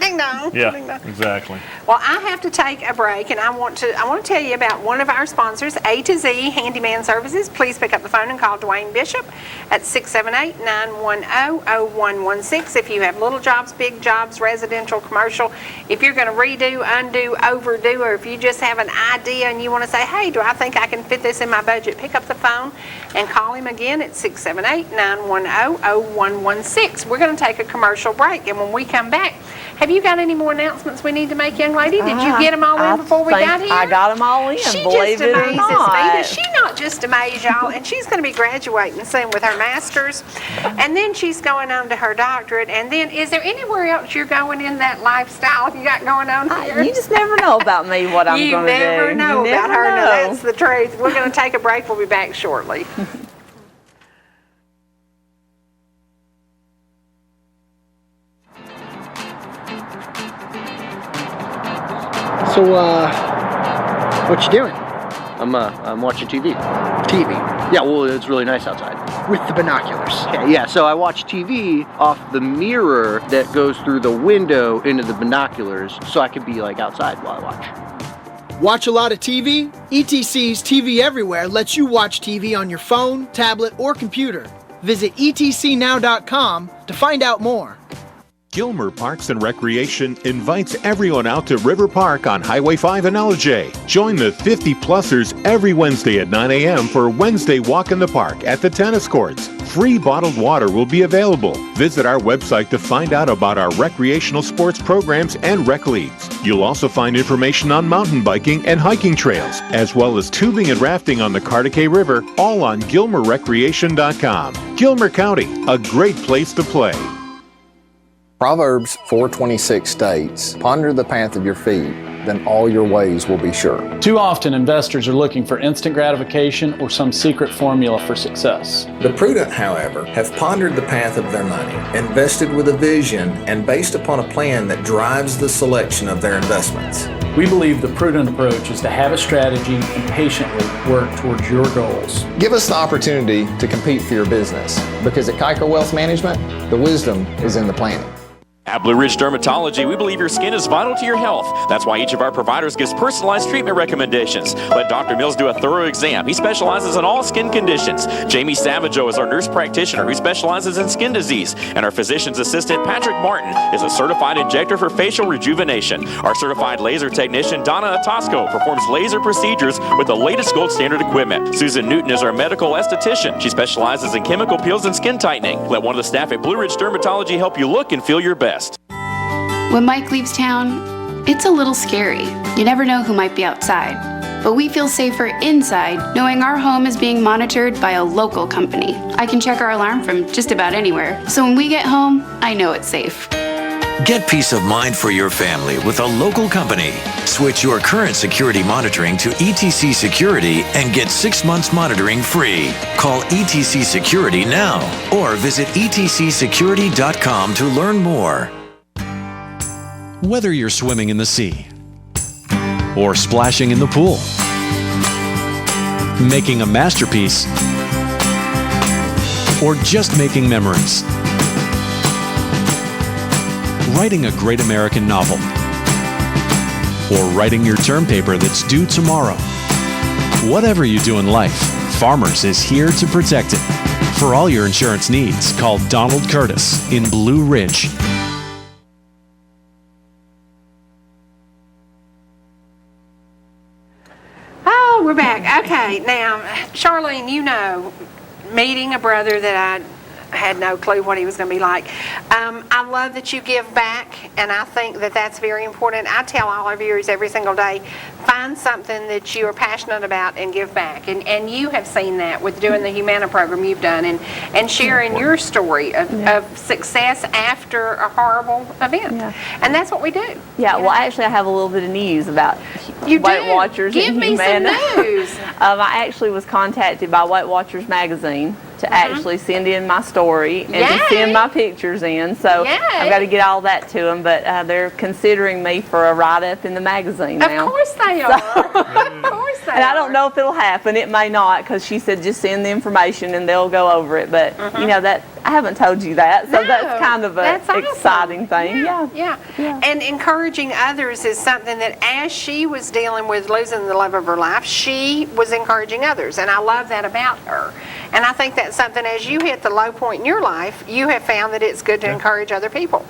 [SPEAKER 12] Ding dong.
[SPEAKER 16] Yeah,
[SPEAKER 12] Ding dong.
[SPEAKER 16] exactly.
[SPEAKER 12] Well, I have to take a break, and I want to tell you about one of our sponsors, A to Z Handyman Services. Please pick up the phone and call Dwayne Bishop at 678-910-0116. If you have little jobs, big jobs, residential, commercial, if you're going to redo, undo, overdo, or if you just have an idea and you want to say, hey, do I think I can fit this in my budget, pick up the phone and call him again at 678-910-0116. We're going to take a commercial break, and when we come back, have you got any more announcements we need to make, young lady? Did you get them all in before we got here?
[SPEAKER 1] I got them all in,
[SPEAKER 12] she
[SPEAKER 1] believe
[SPEAKER 12] just
[SPEAKER 1] it or
[SPEAKER 12] amazes
[SPEAKER 1] not.
[SPEAKER 12] me. Does she not just amaze y'all? And she's going to be graduating soon with her master's. And then she's going on to her doctorate. And then, is there anywhere else you're going in that lifestyle you got going on here?
[SPEAKER 1] You just never know about me, what I'm going to do.
[SPEAKER 12] You never know about her. No, that's the truth. We're going to take a break. We'll be back shortly.
[SPEAKER 17] So, what you doing?
[SPEAKER 18] I'm watching TV.
[SPEAKER 17] TV?
[SPEAKER 18] Yeah, well, it's really nice outside. with the binoculars. Okay, yeah, so I watch TV off the mirror that goes through the window into the binoculars so I can be like outside while I watch.
[SPEAKER 19] Watch a lot of TV? ETC's TV Everywhere lets you watch TV on your phone, tablet, or computer. Visit etcnow.com to find out more.
[SPEAKER 20] Gilmer Parks and Recreation invites everyone out to River Park on Highway 5 in LJ. Join the 50-plussers every Wednesday at 9 a.m. for Wednesday Walk in the Park at the tennis courts. Free bottled water will be available. Visit our website to find out about our recreational sports programs and rec leagues. You'll also find information on mountain biking and hiking trails, as well as tubing and rafting on the Cartacay River, all on GilmerRecreation.com. Gilmer County, a great place to play.
[SPEAKER 21] Proverbs 4:26 states, "Ponder the path of your feet, then all your ways will be sure."
[SPEAKER 22] Too often, investors are looking for instant gratification or some secret formula for success.
[SPEAKER 23] The prudent, however, have pondered the path of their money, invested with a vision, and based upon a plan that drives the selection of their investments.
[SPEAKER 22] We believe the prudent approach is to have a strategy and patiently work towards your goals.
[SPEAKER 21] Give us the opportunity to compete for your business, because at Kuiper Wealth Management, the wisdom is in the planning.
[SPEAKER 8] At Blue Ridge Dermatology, we believe your skin is vital to your health. That's why each of our providers gives personalized treatment recommendations. Let Dr. Mills do a thorough exam. He specializes in all skin conditions. Jamie Savageau is our nurse practitioner who specializes in skin disease. And our physician's assistant, Patrick Martin, is a certified injector for facial rejuvenation. Our certified laser technician, Donna Atosco, performs laser procedures with the latest gold standard equipment. Susan Newton is our medical esthetician. She specializes in chemical peels and skin tightening. Let one of the staff at Blue Ridge Dermatology help you look and feel your best.
[SPEAKER 24] When Mike leaves town, it's a little scary. You never know who might be outside. But we feel safer inside knowing our home is being monitored by a local company. I can check our alarm from just about anywhere. So when we get home, I know it's safe.
[SPEAKER 25] Get peace of mind for your family with a local company. Switch your current security monitoring to ETC Security and get 6 months monitoring free. Call ETC Security now or visit etcsecurity.com to learn more.
[SPEAKER 26] Whether you're swimming in the sea or splashing in the pool, making a masterpiece, or just making memories, writing a great American novel, or writing your term paper that's due tomorrow. Whatever you do in life, Farmers is here to protect it. For all your insurance needs, call Donald Curtis in Blue Ridge.
[SPEAKER 12] Oh, we're back. Okay, now, Charlene, you know, meeting a brother that I had no clue what he was going to be like. I love that you give back, and I think that that's very important. I tell all our viewers every single day, find something that you are passionate about and give back. And you have seen that with doing the Humana program you've done and sharing your story of success after a horrible event. Yeah. And that's what we do.
[SPEAKER 1] Yeah, well, actually, I have a little bit of news about Weight Watchers
[SPEAKER 12] Give
[SPEAKER 1] and
[SPEAKER 12] me
[SPEAKER 1] Humana.
[SPEAKER 12] some news.
[SPEAKER 1] I actually was contacted by Weight Watchers magazine to actually send in my story and to send my pictures in. So I've got to get all that to them, but they're considering me for a write-up in the magazine now.
[SPEAKER 12] Of course they are. Of course they
[SPEAKER 1] And
[SPEAKER 12] are.
[SPEAKER 1] I don't know if it'll happen. It may not, because she said just send the information and they'll go over it. But, you know, that I haven't told you that, so that's kind of an exciting thing.
[SPEAKER 12] Yeah. And encouraging others is something that as she was dealing with losing the love of her life, she was encouraging others. And I love that about her. And I think that's something, as you hit the low point in your life, you have found that it's good to encourage other people.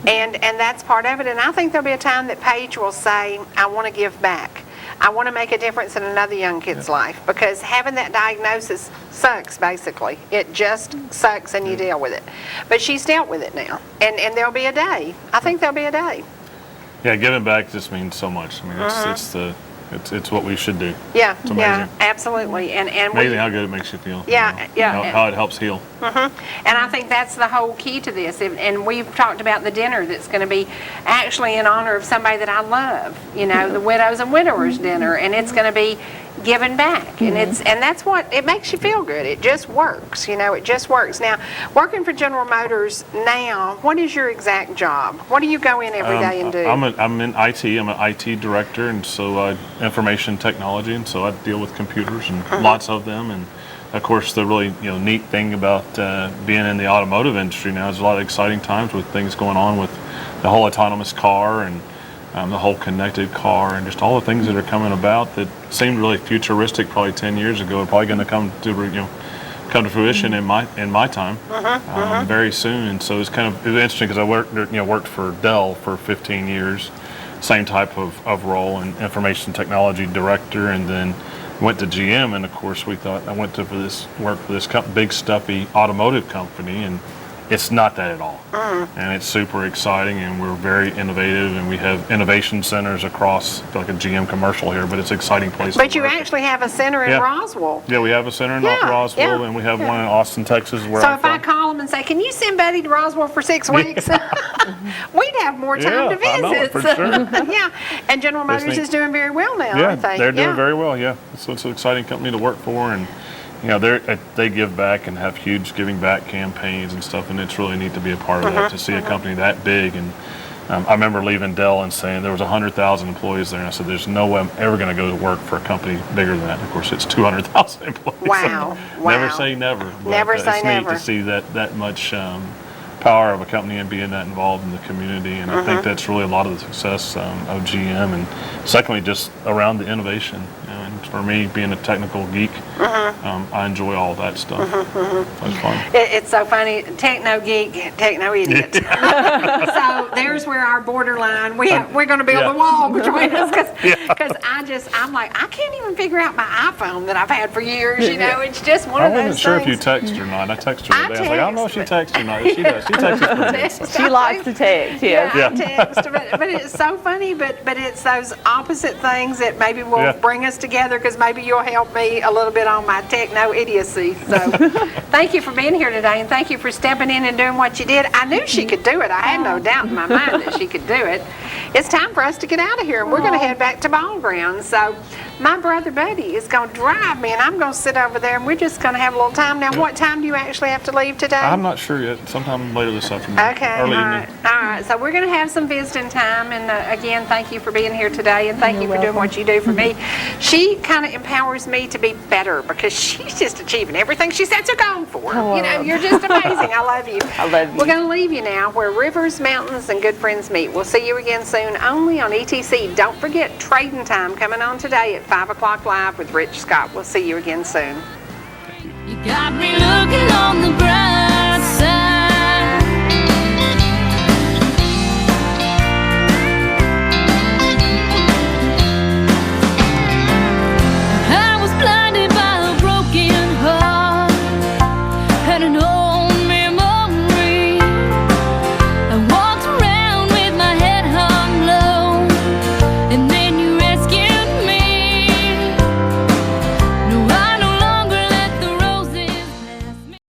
[SPEAKER 12] And that's part of it. And I think there'll be a time that Paige will say, I want to give back. I want to make a difference in another young kid's life, because having that diagnosis sucks, basically. It just sucks, and you deal with it. But she's dealt with it now. And there'll be a day. I think there'll be a day.
[SPEAKER 16] Yeah, giving back just means so much. I mean, it's what we should do.
[SPEAKER 12] Yeah,
[SPEAKER 16] it's amazing.
[SPEAKER 12] Absolutely. And
[SPEAKER 16] amazing how good it makes you feel.
[SPEAKER 12] Yeah.
[SPEAKER 16] How it helps heal.
[SPEAKER 12] And I think that's the whole key to this. And we've talked about the dinner that's going to be actually in honor of somebody that I love. You know, the Widows and Widowers dinner, and it's going to be giving back, and that's what it makes you feel good. It just works. You know, it just works. Now, working for General Motors now, what is your exact job? What do you go in every day and do?
[SPEAKER 16] I'm in IT. I'm an IT director, and so information technology, and so I deal with computers and lots of them, and of course, the really neat thing about being in the automotive industry now is a lot of exciting times with things going on with the whole autonomous car and the whole connected car and just all the things that are coming about that seemed really futuristic probably 10 years ago are probably going to come to fruition in my time very soon. And so it was interesting because I worked for Dell for 15 years, same type of role, and information technology director, and then went to GM. And of course we thought I went to work for this big stuffy automotive company, and it's not that at all. And it's super exciting, and we're very innovative, and we have innovation centers across, like a GM commercial here, but it's an exciting place
[SPEAKER 12] But
[SPEAKER 16] to
[SPEAKER 12] you
[SPEAKER 16] work.
[SPEAKER 12] actually have a center in Roswell.
[SPEAKER 16] Yeah, we have a center in Roswell, and we have one in Austin, Texas, where
[SPEAKER 12] So
[SPEAKER 16] I'm
[SPEAKER 12] if I
[SPEAKER 16] from.
[SPEAKER 12] call them and say, can you send Betty to Roswell for 6 weeks? We'd have more time to visit.
[SPEAKER 16] I know, for sure.
[SPEAKER 12] Yeah, and General Motors is doing very well now, aren't they?
[SPEAKER 16] They're doing very well, So it's an exciting company to work for, and they give back and have huge giving back campaigns and stuff, and it's really neat to be a part of that, to see a company that big. And I remember leaving Dell and saying there was 100,000 employees there, and I said, there's no way I'm ever going to go to work for a company bigger than that. Of course, it's 200,000 employees.
[SPEAKER 12] Wow.
[SPEAKER 16] Never say never. But
[SPEAKER 12] Never say never.
[SPEAKER 16] It's neat to see that much power of a company and being that involved in the community, and I think that's really a lot of the success of GM. And secondly, just around the innovation. And for me, being a technical geek, I enjoy all that stuff. That's fun.
[SPEAKER 12] It's so funny, techno geek, techno idiot. So there's where our borderline, we're going to build a wall between us, because I'm like, I can't even figure out my iPhone that I've had for years, it's just one of those things.
[SPEAKER 16] I wasn't sure if you text or not. I texted her today. I was like, I don't know if she texts or not. She does. She texts.
[SPEAKER 1] She likes to text,
[SPEAKER 12] Yeah, I text, but it's so funny, but it's those opposite things that maybe will bring us together, because maybe you'll help me a little bit on my techno idiocy. So thank you for being here today, and thank you for stepping in and doing what you did. I knew she could do it. I had no doubt in my mind that she could do it. It's time for us to get out of here, and we're going to head back to ball grounds. So my brother Buddy is going to drive me, and I'm going to sit over there, and we're just going to have a little time. Now, what time do you actually have to leave today?
[SPEAKER 16] I'm not sure yet. Sometime later this afternoon.
[SPEAKER 12] Okay,
[SPEAKER 16] Early
[SPEAKER 12] all
[SPEAKER 16] evening.
[SPEAKER 12] right. So we're going to have some visiting time, and again, thank you for being here today, and thank you for doing what you do for me. She kind of empowers me to be better, because she's just achieving everything she sets her goal for. You're just amazing. I love you.
[SPEAKER 1] I love you.
[SPEAKER 12] We're going to leave you now where rivers, mountains, and good friends meet. We'll see you again soon, only on ETC. Don't forget Trading Time coming on today at 5 o'clock live with Rich Scott. We'll see you again soon.
[SPEAKER 2] You got me looking on the ground.